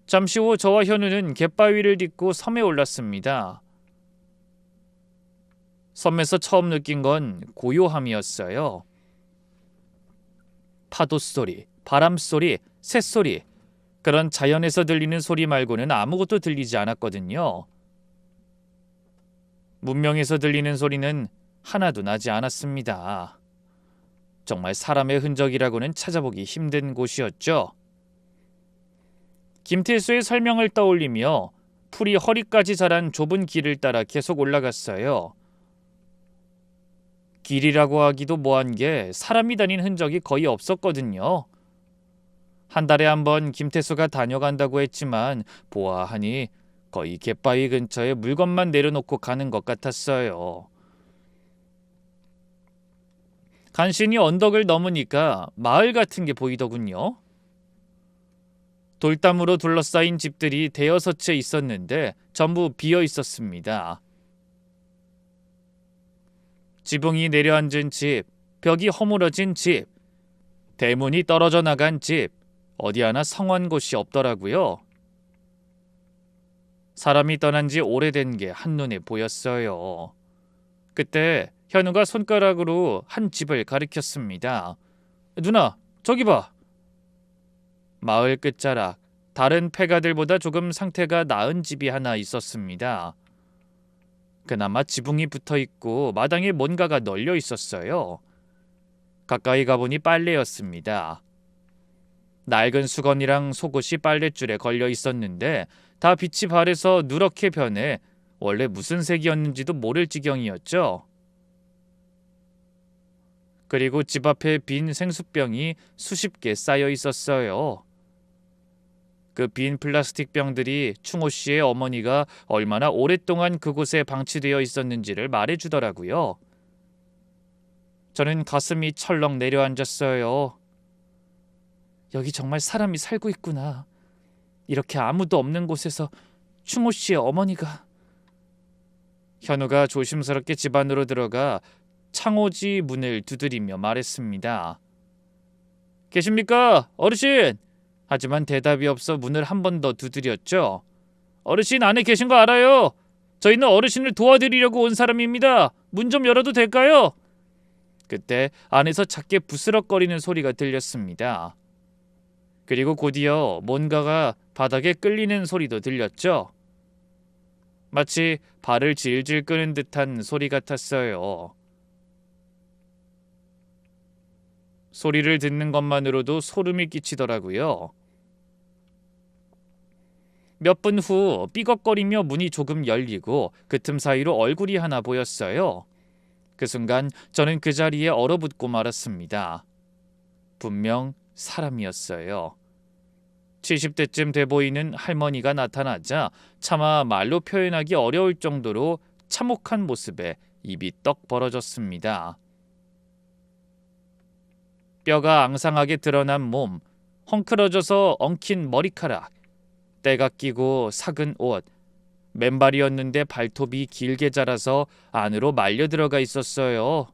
잠시 후 저와 현우는 갯바위를 딛고 섬에 올랐습니다. 섬에서 처음 느낀 건 고요함이었어요. 파도 소리, 바람 소리, 새소리, 그런 자연에서 들리는 소리 말고는 아무것도 들리지 않았거든요. 문명에서 들리는 소리는 하나도 나지 않았습니다. 정말 사람의 흔적이라고는 찾아보기 힘든 곳이었죠. 김태수의 설명을 떠올리며 풀이 허리까지 자란 좁은 길을 따라 계속 올라갔어요. 길이라고 하기도 뭐한 게 사람이 다닌 흔적이 거의 없었거든요. 한 달에 한 번 김태수가 다녀간다고 했지만 보아하니 거의 갯바위 근처에 물건만 내려놓고 가는 것 같았어요. 간신히 언덕을 넘으니까 마을 같은 게 보이더군요. 돌담으로 둘러싸인 집들이 대여섯 채 있었는데 전부 비어 있었습니다. 지붕이 내려앉은 집, 벽이 허물어진 집, 대문이 떨어져 나간 집, 어디 하나 성한 곳이 없더라고요. 사람이 떠난 지 오래된 게 한눈에 보였어요. 그때 현우가 손가락으로 한 집을 가리켰습니다. 누나, 저기 봐. 마을 끝자락, 다른 폐가들보다 조금 상태가 나은 집이 하나 있었습니다. 그나마 지붕이 붙어있고 마당에 뭔가가 널려 있었어요. 가까이 가보니 빨래였습니다. 낡은 수건이랑 속옷이 빨랫줄에 걸려 있었는데 다 빛이 바래서 누렇게 변해 원래 무슨 색이었는지도 모를 지경이었죠. 그리고 집 앞에 빈 생수병이 수십 개 쌓여 있었어요. 그 빈 플라스틱 병들이 충호 씨의 어머니가 얼마나 오랫동안 그곳에 방치되어 있었는지를 말해주더라고요. 저는 가슴이 철렁 내려앉았어요. 여기 정말 사람이 살고 있구나. 이렇게 아무도 없는 곳에서 충호 씨의 어머니가... 현우가 조심스럽게 집 안으로 들어가 창호지 문을 두드리며 말했습니다. 계십니까? 어르신! 하지만 대답이 없어 문을 한 번 더 두드렸죠. 어르신 안에 계신 거 알아요. 저희는 어르신을 도와드리려고 온 사람입니다. 문 좀 열어도 될까요? 그때 안에서 작게 부스럭거리는 소리가 들렸습니다. 그리고 곧이어 뭔가가 바닥에 끌리는 소리도 들렸죠. 마치 발을 질질 끄는 듯한 소리 같았어요. 소리를 듣는 것만으로도 소름이 끼치더라고요. 몇 분 후 삐걱거리며 문이 조금 열리고 그 틈 사이로 얼굴이 하나 보였어요. 그 순간 저는 그 자리에 얼어붙고 말았습니다. 분명 사람이었어요. 70대쯤 돼 보이는 할머니가 나타나자 차마 말로 표현하기 어려울 정도로 참혹한 모습에 입이 떡 벌어졌습니다. 뼈가 앙상하게 드러난 몸, 헝클어져서 엉킨 머리카락, 때가 끼고 삭은 옷, 맨발이었는데 발톱이 길게 자라서 안으로 말려 들어가 있었어요.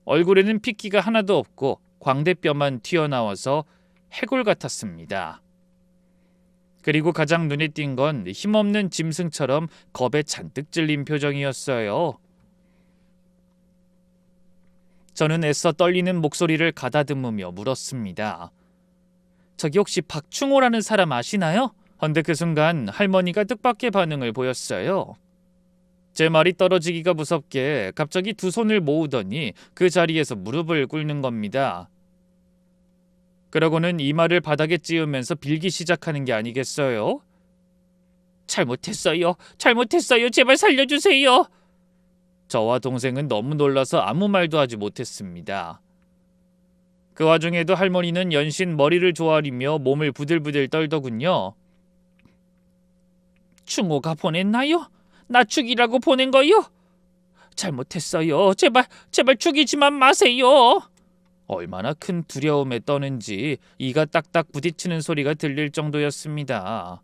얼굴에는 핏기가 하나도 없고 광대뼈만 튀어나와서 해골 같았습니다. 그리고 가장 눈에 띈 건 힘없는 짐승처럼 겁에 잔뜩 찔린 표정이었어요. 저는 애써 떨리는 목소리를 가다듬으며 물었습니다. 저기 혹시 박충호라는 사람 아시나요? 헌데 그 순간 할머니가 뜻밖의 반응을 보였어요. 제 말이 떨어지기가 무섭게 갑자기 두 손을 모으더니 그 자리에서 무릎을 꿇는 겁니다. 그러고는 이마를 바닥에 찌으면서 빌기 시작하는 게 아니겠어요? 잘못했어요. 잘못했어요. 제발 살려주세요. 저와 동생은 너무 놀라서 아무 말도 하지 못했습니다. 그 와중에도 할머니는 연신 머리를 조아리며 몸을 부들부들 떨더군요. 충호가 보냈나요? 나 죽이라고 보낸 거요? 잘못했어요. 제발 죽이지만 마세요. 얼마나 큰 두려움에 떠는지 이가 딱딱 부딪히는 소리가 들릴 정도였습니다.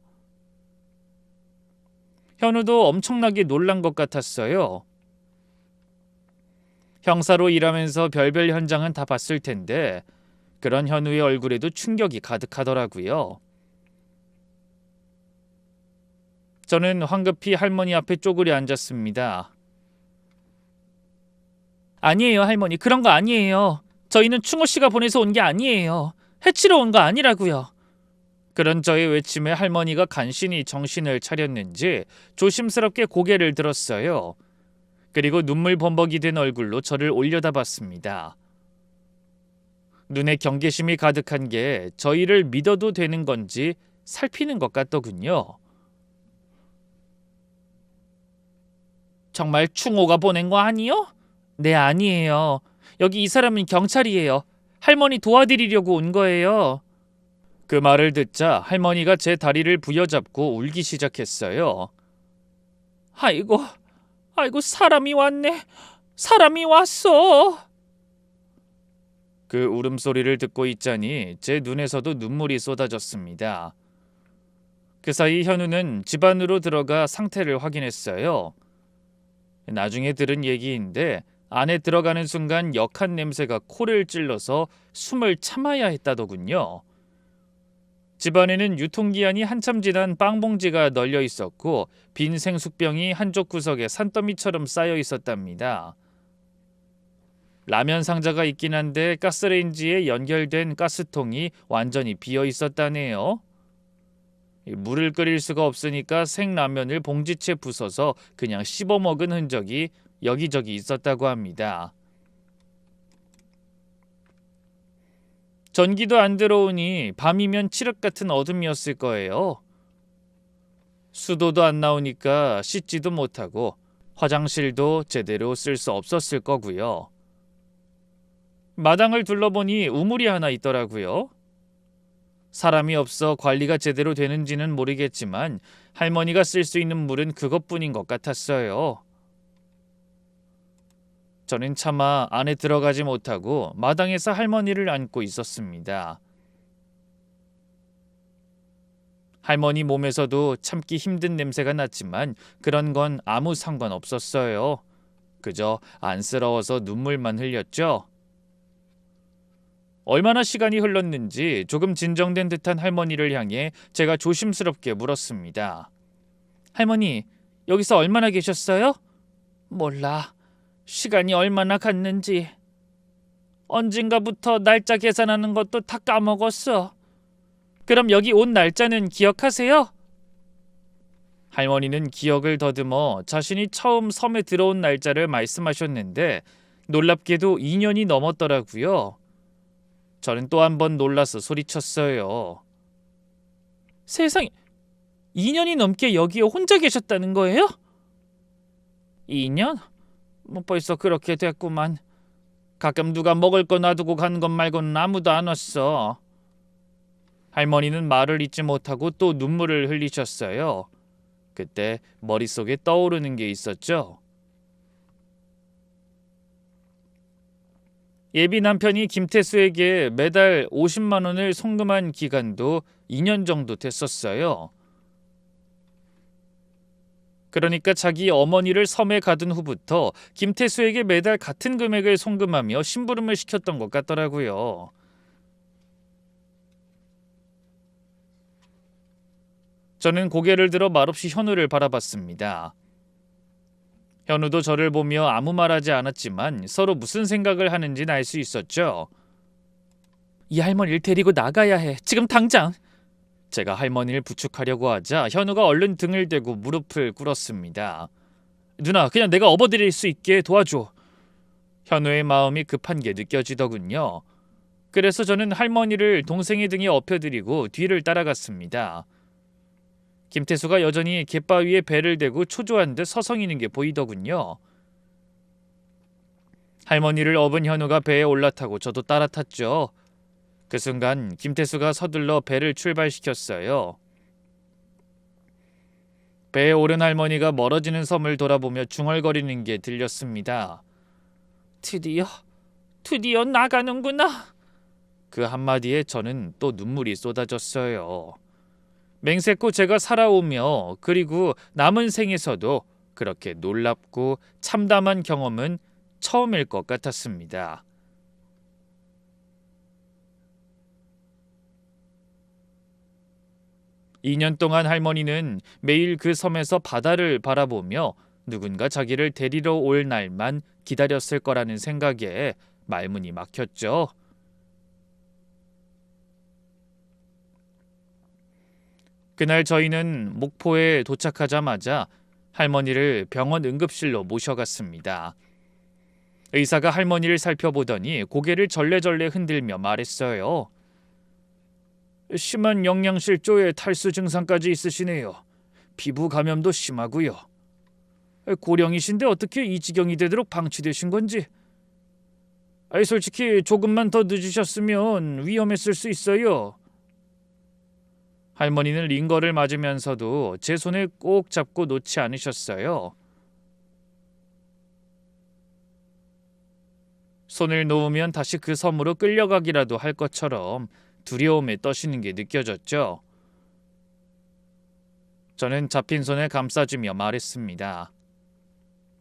현우도 엄청나게 놀란 것 같았어요. 형사로 일하면서 별별 현장은 다 봤을 텐데 그런 현우의 얼굴에도 충격이 가득하더라고요. 저는 황급히 할머니 앞에 쪼그려 앉았습니다. 아니에요, 할머니. 그런 거 아니에요. 저희는 충호 씨가 보내서 온 게 아니에요. 해치러 온 거 아니라고요. 그런 저의 외침에 할머니가 간신히 정신을 차렸는지 조심스럽게 고개를 들었어요. 그리고 눈물 범벅이 된 얼굴로 저를 올려다봤습니다. 눈에 경계심이 가득한 게 저희를 믿어도 되는 건지 살피는 것 같더군요. 정말 충호가 보낸 거 아니요? 네, 아니에요. 여기 이 사람은 경찰이에요. 할머니 도와드리려고 온 거예요. 그 말을 듣자 할머니가 제 다리를 부여잡고 울기 시작했어요. 아이고, 사람이 왔네. 사람이 왔어. 그 울음소리를 듣고 있자니 제 눈에서도 눈물이 쏟아졌습니다. 그 사이 현우는 집 안으로 들어가 상태를 확인했어요. 나중에 들은 얘기인데 안에 들어가는 순간 역한 냄새가 코를 찔러서 숨을 참아야 했다더군요. 집안에는 유통기한이 한참 지난 빵봉지가 널려 있었고 빈 생수병이 한쪽 구석에 산더미처럼 쌓여 있었답니다. 라면 상자가 있긴 한데 가스레인지에 연결된 가스통이 완전히 비어 있었다네요. 물을 끓일 수가 없으니까 생라면을 봉지채 부숴서 그냥 씹어 먹은 흔적이 여기저기 있었다고 합니다. 전기도 안 들어오니 밤이면 칠흑 같은 어둠이었을 거예요. 수도도 안 나오니까 씻지도 못하고 화장실도 제대로 쓸 수 없었을 거고요. 마당을 둘러보니 우물이 하나 있더라고요. 사람이 없어 관리가 제대로 되는지는 모르겠지만 할머니가 쓸 수 있는 물은 그것뿐인 것 같았어요. 저는 차마 안에 들어가지 못하고 마당에서 할머니를 안고 있었습니다. 할머니 몸에서도 참기 힘든 냄새가 났지만 그런 건 아무 상관없었어요. 그저 안쓰러워서 눈물만 흘렸죠. 얼마나 시간이 흘렀는지 조금 진정된 듯한 할머니를 향해 제가 조심스럽게 물었습니다. 할머니, 여기서 얼마나 계셨어요? 몰라. 시간이 얼마나 갔는지. 언젠가부터 날짜 계산하는 것도 다 까먹었어. 그럼 여기 온 날짜는 기억하세요? 할머니는 기억을 더듬어 자신이 처음 섬에 들어온 날짜를 말씀하셨는데 놀랍게도 2년이 넘었더라고요. 저는 또 한 번 놀라서 소리쳤어요. 세상에, 2년이 넘게 여기에 혼자 계셨다는 거예요? 2년? 뭐 벌써 그렇게 됐구만. 가끔 누가 먹을 거 놔두고 가는 것 말고는 아무도 안 왔어. 할머니는 말을 잇지 못하고 또 눈물을 흘리셨어요. 그때 머릿속에 떠오르는 게 있었죠. 예비 남편이 김태수에게 매달 50만 원을 송금한 기간도 2년 정도 됐었어요. 그러니까 자기 어머니를 섬에 가둔 후부터 김태수에게 매달 같은 금액을 송금하며 심부름을 시켰던 것 같더라고요. 저는 고개를 들어 말없이 현우를 바라봤습니다. 현우도 저를 보며 아무 말하지 않았지만 서로 무슨 생각을 하는지는 알 수 있었죠. 이 할머니를 데리고 나가야 해. 지금 당장. 제가 할머니를 부축하려고 하자 현우가 얼른 등을 대고 무릎을 꿇었습니다. 누나, 그냥 내가 업어드릴 수 있게 도와줘. 현우의 마음이 급한 게 느껴지더군요. 그래서 저는 할머니를 동생의 등에 엎혀드리고 뒤를 따라갔습니다. 김태수가 여전히 갯바위에 배를 대고 초조한 듯 서성이는 게 보이더군요. 할머니를 업은 현우가 배에 올라타고 저도 따라 탔죠. 그 순간 김태수가 서둘러 배를 출발시켰어요. 배에 오른 할머니가 멀어지는 섬을 돌아보며 중얼거리는 게 들렸습니다. 드디어 나가는구나. 그 한마디에 저는 또 눈물이 쏟아졌어요. 맹세코 제가 살아오며 그리고 남은 생에서도 그렇게 놀랍고 참담한 경험은 처음일 것 같았습니다. (2년) 동안 할머니는 매일 그 섬에서 바다를 바라보며 누군가 자기를 데리러 올 날만 기다렸을 거라는 생각에 말문이 막혔죠. 그날 저희는 목포에 도착하자마자 할머니를 병원 응급실로 모셔갔습니다. 의사가 할머니를 살펴보더니 고개를 절레절레 흔들며 말했어요. 심한 영양실조에 탈수 증상까지 있으시네요. 피부 감염도 심하고요. 고령이신데 어떻게 이 지경이 되도록 방치되신 건지. 솔직히 조금만 더 늦으셨으면 위험했을 수 있어요. 할머니는 링거를 맞으면서도 제 손을 꼭 잡고 놓지 않으셨어요. 손을 놓으면 다시 그 섬으로 끌려가기라도 할 것처럼 두려움에 떠시는 게 느껴졌죠. 저는 잡힌 손을 감싸주며 말했습니다.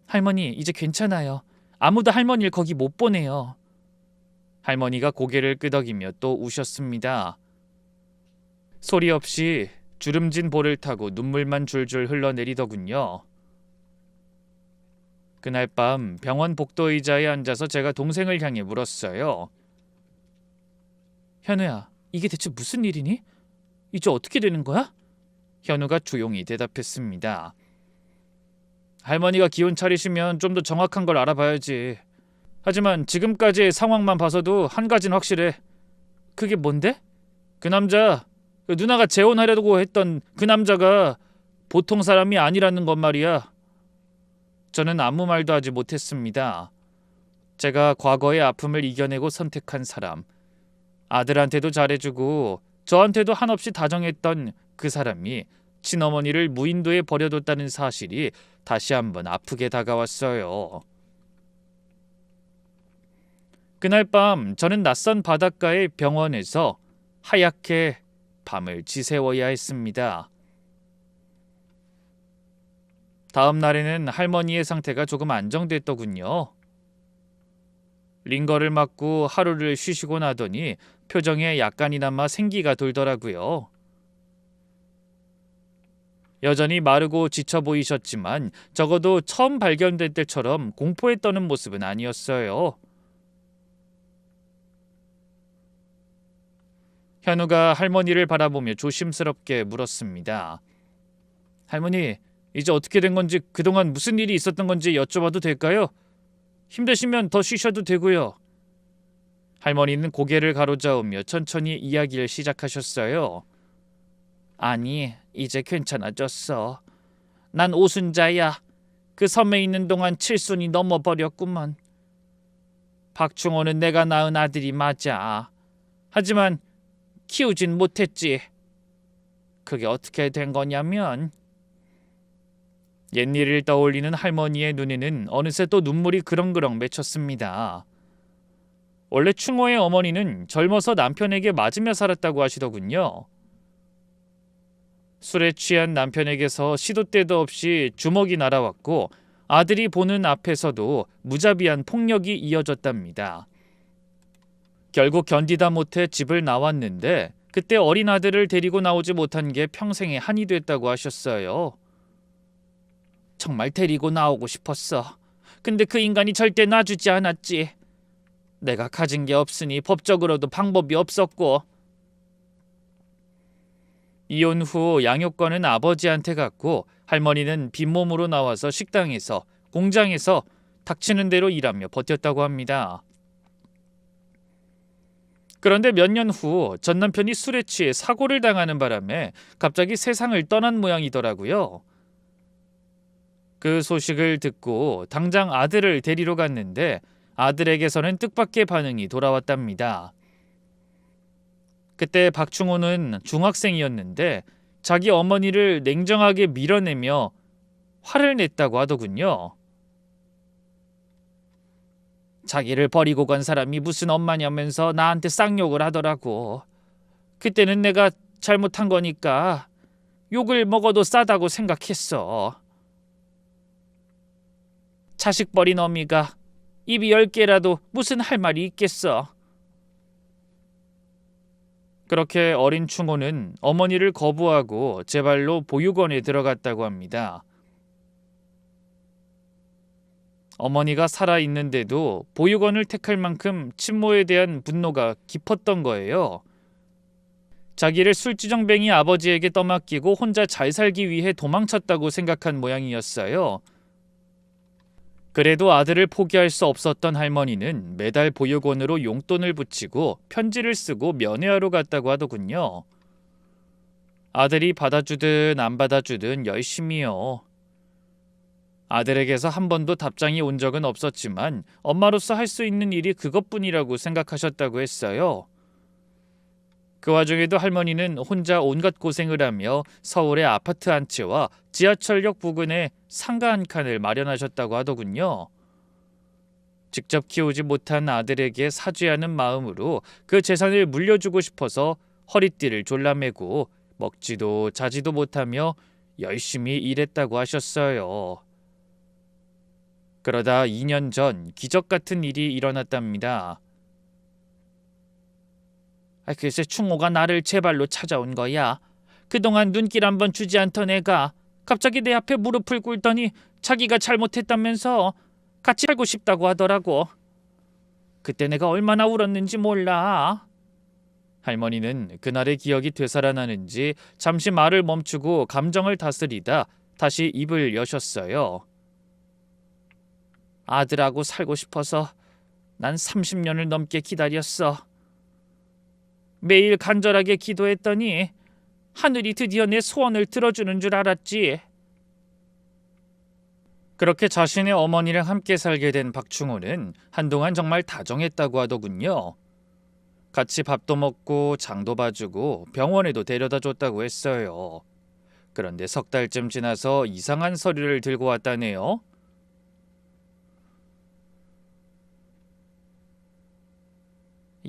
할머니, 이제 괜찮아요. 아무도 할머니를 거기 못 보내요. 할머니가 고개를 끄덕이며 또 우셨습니다. 소리 없이 주름진 볼을 타고 눈물만 줄줄 흘러내리더군요. 그날 밤 병원 복도 의자에 앉아서 제가 동생을 향해 물었어요. 현우야, 이게 대체 무슨 일이니? 이제 어떻게 되는 거야? 현우가 조용히 대답했습니다. 할머니가 기운 차리시면 좀 더 정확한 걸 알아봐야지. 하지만 지금까지의 상황만 봐서도 한 가지는 확실해. 그게 뭔데? 그 남자, 누나가 재혼하려고 했던 그 남자가 보통 사람이 아니라는 것 말이야. 저는 아무 말도 하지 못했습니다. 제가 과거의 아픔을 이겨내고 선택한 사람, 아들한테도 잘해주고 저한테도 한없이 다정했던 그 사람이 친어머니를 무인도에 버려뒀다는 사실이 다시 한번 아프게 다가왔어요. 그날 밤 저는 낯선 바닷가의 병원에서 하얗게 밤을 지새워야 했습니다. 다음 날에는 할머니의 상태가 조금 안정됐더군요. 링거를 맞고 하루를 쉬시고 나더니 표정에 약간이나마 생기가 돌더라고요. 여전히 마르고 지쳐 보이셨지만 적어도 처음 발견될 때처럼 공포에 떠는 모습은 아니었어요. 현우가 할머니를 바라보며 조심스럽게 물었습니다. 할머니, 이제 어떻게 된 건지, 그동안 무슨 일이 있었던 건지 여쭤봐도 될까요? 힘드시면 더 쉬셔도 되고요. 할머니는 고개를 가로저으며 천천히 이야기를 시작하셨어요. 아니, 이제 괜찮아졌어. 난 오순자야. 그 섬에 있는 동안 칠순이 넘어버렸구먼. 박충호는 내가 낳은 아들이 맞아. 하지만 키우진 못했지. 그게 어떻게 된 거냐면, 옛일을 떠올리는 할머니의 눈에는 어느새 또 눈물이 그렁그렁 맺혔습니다. 원래 충호의 어머니는 젊어서 남편에게 맞으며 살았다고 하시더군요. 술에 취한 남편에게서 시도 때도 없이 주먹이 날아왔고 아들이 보는 앞에서도 무자비한 폭력이 이어졌답니다. 결국 견디다 못해 집을 나왔는데 그때 어린 아들을 데리고 나오지 못한 게 평생의 한이 됐다고 하셨어요. 정말 데리고 나오고 싶었어. 근데 그 인간이 절대 놔주지 않았지. 내가 가진 게 없으니 법적으로도 방법이 없었고. 이혼 후 양육권은 아버지한테 갔고 할머니는 빈몸으로 나와서 식당에서, 공장에서 닥치는 대로 일하며 버텼다고 합니다. 그런데 몇 년 후 전 남편이 술에 취해 사고를 당하는 바람에 갑자기 세상을 떠난 모양이더라고요. 그 소식을 듣고 당장 아들을 데리러 갔는데 아들에게서는 뜻밖의 반응이 돌아왔답니다. 그때 박충호는 중학생이었는데 자기 어머니를 냉정하게 밀어내며 화를 냈다고 하더군요. 자기를 버리고 간 사람이 무슨 엄마냐면서 나한테 쌍욕을 하더라고. 그때는 내가 잘못한 거니까 욕을 먹어도 싸다고 생각했어. 자식 버린 어미가 입이 10개라도 무슨 할 말이 있겠어. 그렇게 어린 충호는 어머니를 거부하고 제 발로 보육원에 들어갔다고 합니다. 어머니가 살아있는데도 보육원을 택할 만큼 친모에 대한 분노가 깊었던 거예요. 자기를 술주정뱅이 아버지에게 떠맡기고 혼자 잘 살기 위해 도망쳤다고 생각한 모양이었어요. 그래도 아들을 포기할 수 없었던 할머니는 매달 보육원으로 용돈을 붙이고 편지를 쓰고 면회하러 갔다고 하더군요. 아들이 받아주든 안 받아주든 열심히요. 아들에게서 한 번도 답장이 온 적은 없었지만 엄마로서 할 수 있는 일이 그것뿐이라고 생각하셨다고 했어요. 그 와중에도 할머니는 혼자 온갖 고생을 하며 서울의 아파트 한 채와 지하철역 부근에 상가 한 칸을 마련하셨다고 하더군요. 직접 키우지 못한 아들에게 사죄하는 마음으로 그 재산을 물려주고 싶어서 허리띠를 졸라매고 먹지도 자지도 못하며 열심히 일했다고 하셨어요. 그러다 2년 전 기적 같은 일이 일어났답니다. 글쎄 충호가 나를 제 발로 찾아온 거야. 그동안 눈길 한번 주지 않던 애가 갑자기 내 앞에 무릎을 꿇더니 자기가 잘못했다면서 같이 살고 싶다고 하더라고. 그때 내가 얼마나 울었는지 몰라. 할머니는 그날의 기억이 되살아나는지 잠시 말을 멈추고 감정을 다스리다 다시 입을 여셨어요. 아들하고 살고 싶어서 난 30년을 넘게 기다렸어. 매일 간절하게 기도했더니 하늘이 드디어 내 소원을 들어주는 줄 알았지. 그렇게 자신의 어머니랑 함께 살게 된 박충호는 한동안 정말 다정했다고 하더군요. 같이 밥도 먹고 장도 봐주고 병원에도 데려다 줬다고 했어요. 그런데 석 달쯤 지나서 이상한 서류를 들고 왔다네요.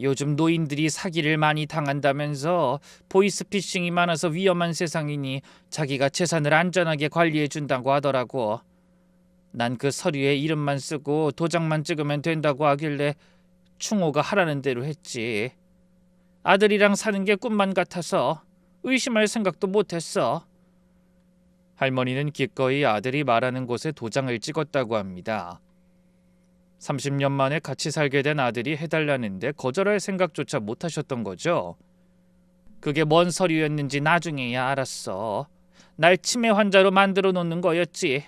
요즘 노인들이 사기를 많이 당한다면서 보이스피싱이 많아서 위험한 세상이니 자기가 재산을 안전하게 관리해 준다고 하더라고. 난 그 서류에 이름만 쓰고 도장만 찍으면 된다고 하길래 충호가 하라는 대로 했지. 아들이랑 사는 게 꿈만 같아서 의심할 생각도 못했어. 할머니는 기꺼이 아들이 말하는 곳에 도장을 찍었다고 합니다. 30년 만에 같이 살게 된 아들이 해달라는데 거절할 생각조차 못하셨던 거죠. 그게 뭔 서류였는지 나중에야 알았어. 날 치매 환자로 만들어 놓는 거였지.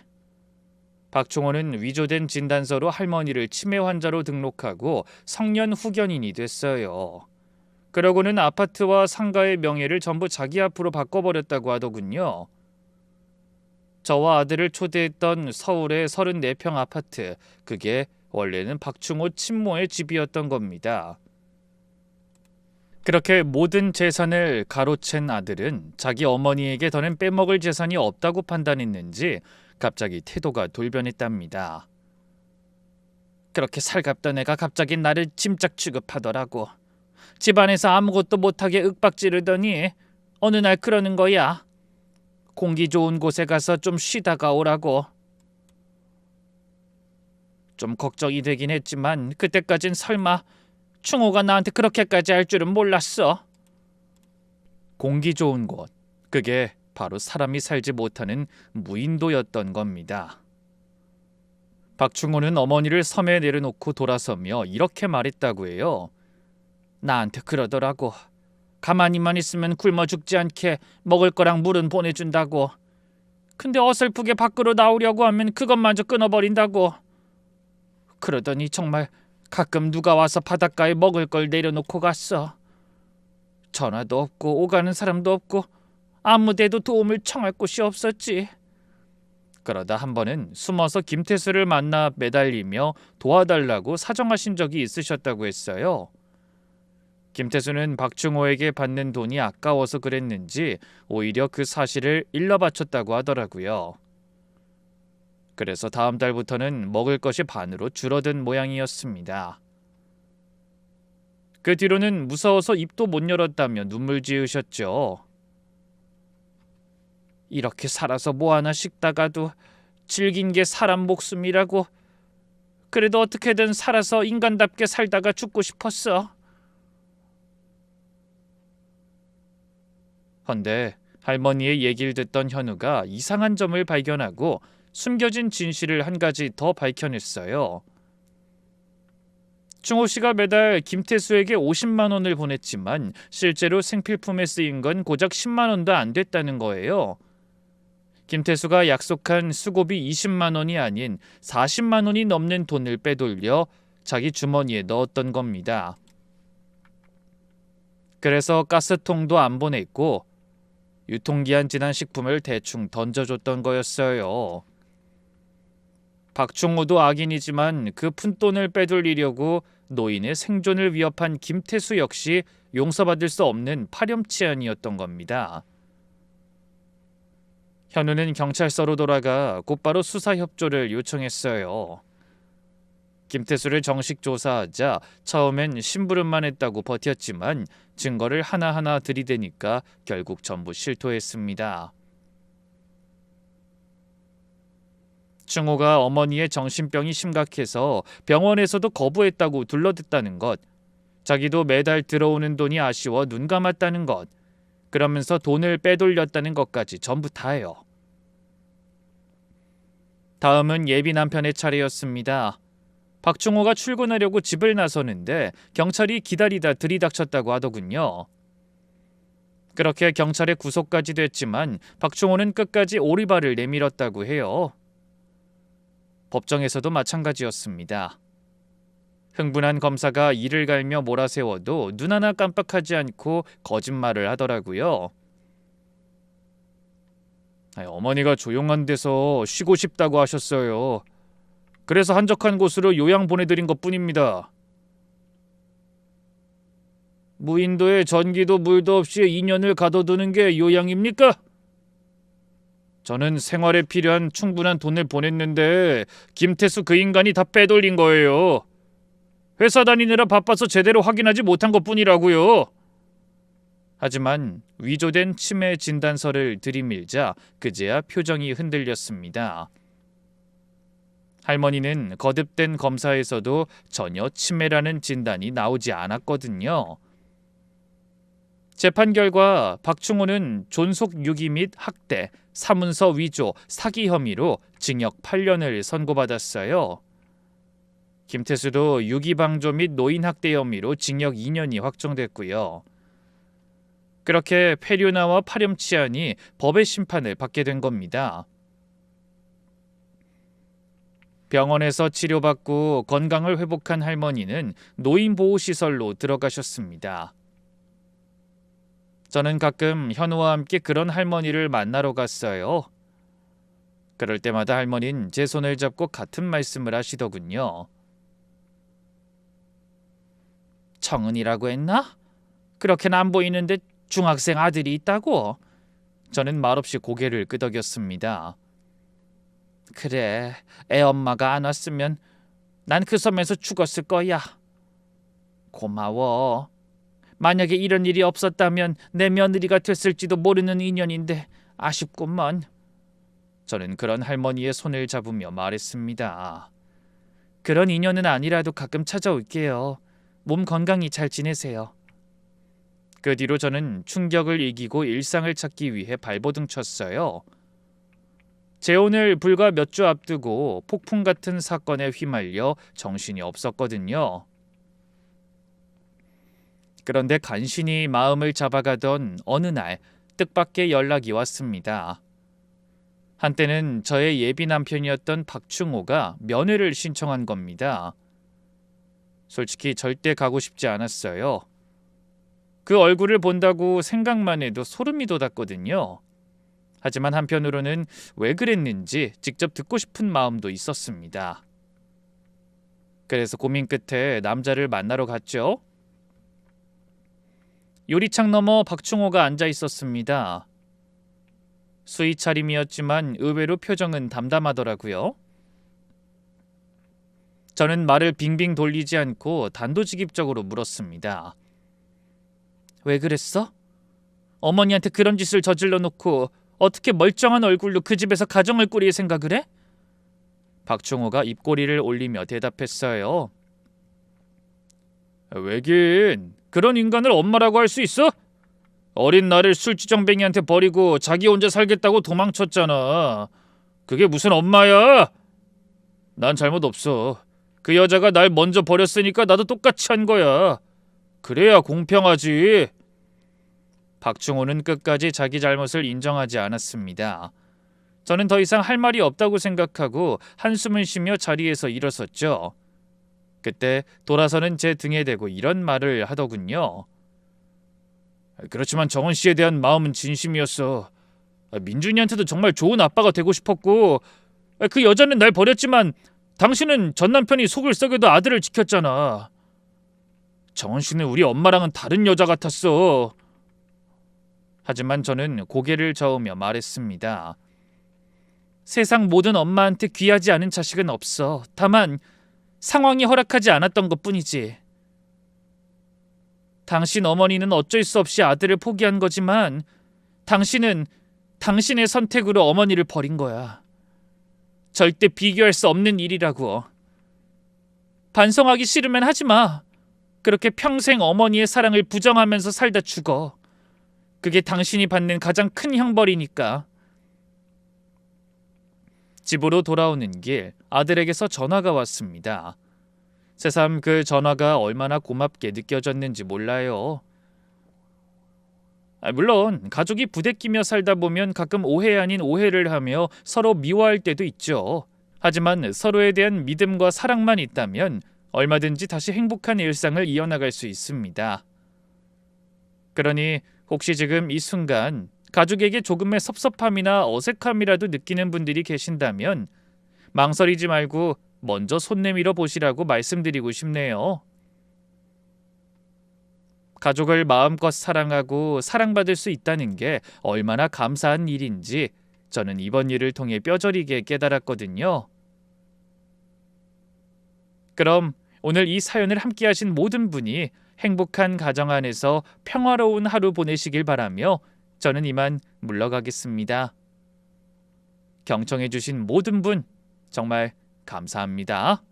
박충호는 위조된 진단서로 할머니를 치매 환자로 등록하고 성년 후견인이 됐어요. 그러고는 아파트와 상가의 명예를 전부 자기 앞으로 바꿔버렸다고 하더군요. 저와 아들을 초대했던 서울의 34평 아파트, 그게 원래는 박충호 친모의 집이었던 겁니다. 그렇게 모든 재산을 가로챈 아들은 자기 어머니에게 더는 빼먹을 재산이 없다고 판단했는지 갑자기 태도가 돌변했답니다. 그렇게 살갑던 애가 갑자기 나를 짐짝 취급하더라고. 집안에서 아무것도 못하게 윽박지르더니 어느 날 그러는 거야. 공기 좋은 곳에 가서 좀 쉬다가 오라고. 좀 걱정이 되긴 했지만 그때까진 설마 충호가 나한테 그렇게까지 할 줄은 몰랐어. 공기 좋은 곳, 그게 바로 사람이 살지 못하는 무인도였던 겁니다. 박충호는 어머니를 섬에 내려놓고 돌아서며 이렇게 말했다고 해요. 나한테 그러더라고. 가만히만 있으면 굶어 죽지 않게 먹을 거랑 물은 보내준다고. 근데 어설프게 밖으로 나오려고 하면 그것마저 끊어버린다고. 그러더니 정말 가끔 누가 와서 바닷가에 먹을 걸 내려놓고 갔어. 전화도 없고 오가는 사람도 없고 아무데도 도움을 청할 곳이 없었지. 그러다 한 번은 숨어서 김태수를 만나 매달리며 도와달라고 사정하신 적이 있으셨다고 했어요. 김태수는 박충호에게 받는 돈이 아까워서 그랬는지 오히려 그 사실을 일러 바쳤다고 하더라고요. 그래서 다음 달부터는 먹을 것이 반으로 줄어든 모양이었습니다. 그 뒤로는 무서워서 입도 못 열었다며 눈물 지으셨죠. 이렇게 살아서 뭐 하나 식다가도 질긴 게 사람 목숨이라고. 그래도 어떻게든 살아서 인간답게 살다가 죽고 싶었어. 헌데 할머니의 얘기를 듣던 현우가 이상한 점을 발견하고 숨겨진 진실을 한 가지 더 밝혀냈어요. 충호 씨가 매달 김태수에게 50만 원을 보냈지만 실제로 생필품에 쓰인 건 고작 10만 원도 안 됐다는 거예요. 김태수가 약속한 수고비 20만 원이 아닌 40만 원이 넘는 돈을 빼돌려 자기 주머니에 넣었던 겁니다. 그래서 가스통도 안 보냈고 유통기한 지난 식품을 대충 던져줬던 거였어요. 박충호도 악인이지만 그 푼돈을 빼돌리려고 노인의 생존을 위협한 김태수 역시 용서받을 수 없는 파렴치한이었던 겁니다. 현우는 경찰서로 돌아가 곧바로 수사 협조를 요청했어요. 김태수를 정식 조사하자 처음엔 심부름만 했다고 버텼지만 증거를 하나하나 들이대니까 결국 전부 실토했습니다. 충호가 어머니의 정신병이 심각해서 병원에서도 거부했다고 둘러댔다는 것, 자기도 매달 들어오는 돈이 아쉬워 눈 감았다는 것, 그러면서 돈을 빼돌렸다는 것까지 전부 다예요. 다음은 예비 남편의 차례였습니다. 박충호가 출근하려고 집을 나서는데 경찰이 기다리다 들이닥쳤다고 하더군요. 그렇게 경찰의 구속까지 됐지만 박충호는 끝까지 오리발을 내밀었다고 해요. 법정에서도 마찬가지였습니다. 흥분한 검사가 이를 갈며 몰아세워도 눈 하나 깜빡하지 않고 거짓말을 하더라고요. 어머니가 조용한 데서 쉬고 싶다고 하셨어요. 그래서 한적한 곳으로 요양 보내드린 것뿐입니다. 무인도에 전기도 물도 없이 2년을 가둬두는 게 요양입니까? 저는 생활에 필요한 충분한 돈을 보냈는데 김태수 그 인간이 다 빼돌린 거예요. 회사 다니느라 바빠서 제대로 확인하지 못한 것뿐이라고요. 하지만 위조된 치매 진단서를 들이밀자 그제야 표정이 흔들렸습니다. 할머니는 거듭된 검사에서도 전혀 치매라는 진단이 나오지 않았거든요. 재판 결과 박충호는 존속 유기 및 학대, 사문서 위조, 사기 혐의로 징역 8년을 선고받았어요. 김태수도 유기방조 및 노인학대 혐의로 징역 2년이 확정됐고요. 그렇게 폐륜아와 파렴치한이 법의 심판을 받게 된 겁니다. 병원에서 치료받고 건강을 회복한 할머니는 노인보호시설로 들어가셨습니다. 저는 가끔 현우와 함께 그런 할머니를 만나러 갔어요. 그럴 때마다 할머니는 제 손을 잡고 같은 말씀을 하시더군요. 청은이라고 했나? 그렇게는 안 보이는데 중학생 아들이 있다고? 저는 말없이 고개를 끄덕였습니다. 그래, 애 엄마가 안 왔으면 난 그 섬에서 죽었을 거야. 고마워. 만약에 이런 일이 없었다면 내 며느리가 됐을지도 모르는 인연인데 아쉽구먼. 저는 그런 할머니의 손을 잡으며 말했습니다. 그런 인연은 아니라도 가끔 찾아올게요. 몸 건강히 잘 지내세요. 그 뒤로 저는 충격을 이기고 일상을 찾기 위해 발버둥 쳤어요. 재혼을 불과 몇 주 앞두고 폭풍 같은 사건에 휘말려 정신이 없었거든요. 그런데 간신히 마음을 잡아가던 어느 날 뜻밖의 연락이 왔습니다. 한때는 저의 예비 남편이었던 박충호가 면회를 신청한 겁니다. 솔직히 절대 가고 싶지 않았어요. 그 얼굴을 본다고 생각만 해도 소름이 돋았거든요. 하지만 한편으로는 왜 그랬는지 직접 듣고 싶은 마음도 있었습니다. 그래서 고민 끝에 남자를 만나러 갔죠. 요리창 너머 박충호가 앉아 있었습니다. 수의 차림이었지만 의외로 표정은 담담하더라고요. 저는 말을 빙빙 돌리지 않고 단도직입적으로 물었습니다. 왜 그랬어? 어머니한테 그런 짓을 저질러 놓고 어떻게 멀쩡한 얼굴로 그 집에서 가정을 꾸릴 생각을 해? 박충호가 입꼬리를 올리며 대답했어요. 왜긴 그런 인간을 엄마라고 할 수 있어? 어린 나를 술주정뱅이한테 버리고 자기 혼자 살겠다고 도망쳤잖아. 그게 무슨 엄마야? 난 잘못 없어. 그 여자가 날 먼저 버렸으니까 나도 똑같이 한 거야. 그래야 공평하지. 박충호는 끝까지 자기 잘못을 인정하지 않았습니다. 저는 더 이상 할 말이 없다고 생각하고 한숨을 쉬며 자리에서 일어섰죠. 그때 돌아서는 제 등에 대고 이런 말을 하더군요. 그렇지만 정원 씨에 대한 마음은 진심이었어. 민준이한테도 정말 좋은 아빠가 되고 싶었고, 그 여자는 날 버렸지만 당신은 전 남편이 속을 썩여도 아들을 지켰잖아. 정원 씨는 우리 엄마랑은 다른 여자 같았어. 하지만 저는 고개를 저으며 말했습니다. 세상 모든 엄마한테 귀하지 않은 자식은 없어. 다만 상황이 허락하지 않았던 것뿐이지. 당신 어머니는 어쩔 수 없이 아들을 포기한 거지만 당신은 당신의 선택으로 어머니를 버린 거야. 절대 비교할 수 없는 일이라고. 반성하기 싫으면 하지 마. 그렇게 평생 어머니의 사랑을 부정하면서 살다 죽어. 그게 당신이 받는 가장 큰 형벌이니까. 집으로 돌아오는 길 아들에게서 전화가 왔습니다. 새삼 그 전화가 얼마나 고맙게 느껴졌는지 몰라요. 물론 가족이 부대끼며 살다 보면 가끔 오해 아닌 오해를 하며 서로 미워할 때도 있죠. 하지만 서로에 대한 믿음과 사랑만 있다면 얼마든지 다시 행복한 일상을 이어나갈 수 있습니다. 그러니 혹시 지금 이 순간 가족에게 조금의 섭섭함이나 어색함이라도 느끼는 분들이 계신다면 망설이지 말고 먼저 손 내밀어 보시라고 말씀드리고 싶네요. 가족을 마음껏 사랑하고 사랑받을 수 있다는 게 얼마나 감사한 일인지 저는 이번 일을 통해 뼈저리게 깨달았거든요. 그럼 오늘 이 사연을 함께 하신 모든 분이 행복한 가정 안에서 평화로운 하루 보내시길 바라며 저는 이만 물러가겠습니다. 경청해 주신 모든 분 정말 감사합니다.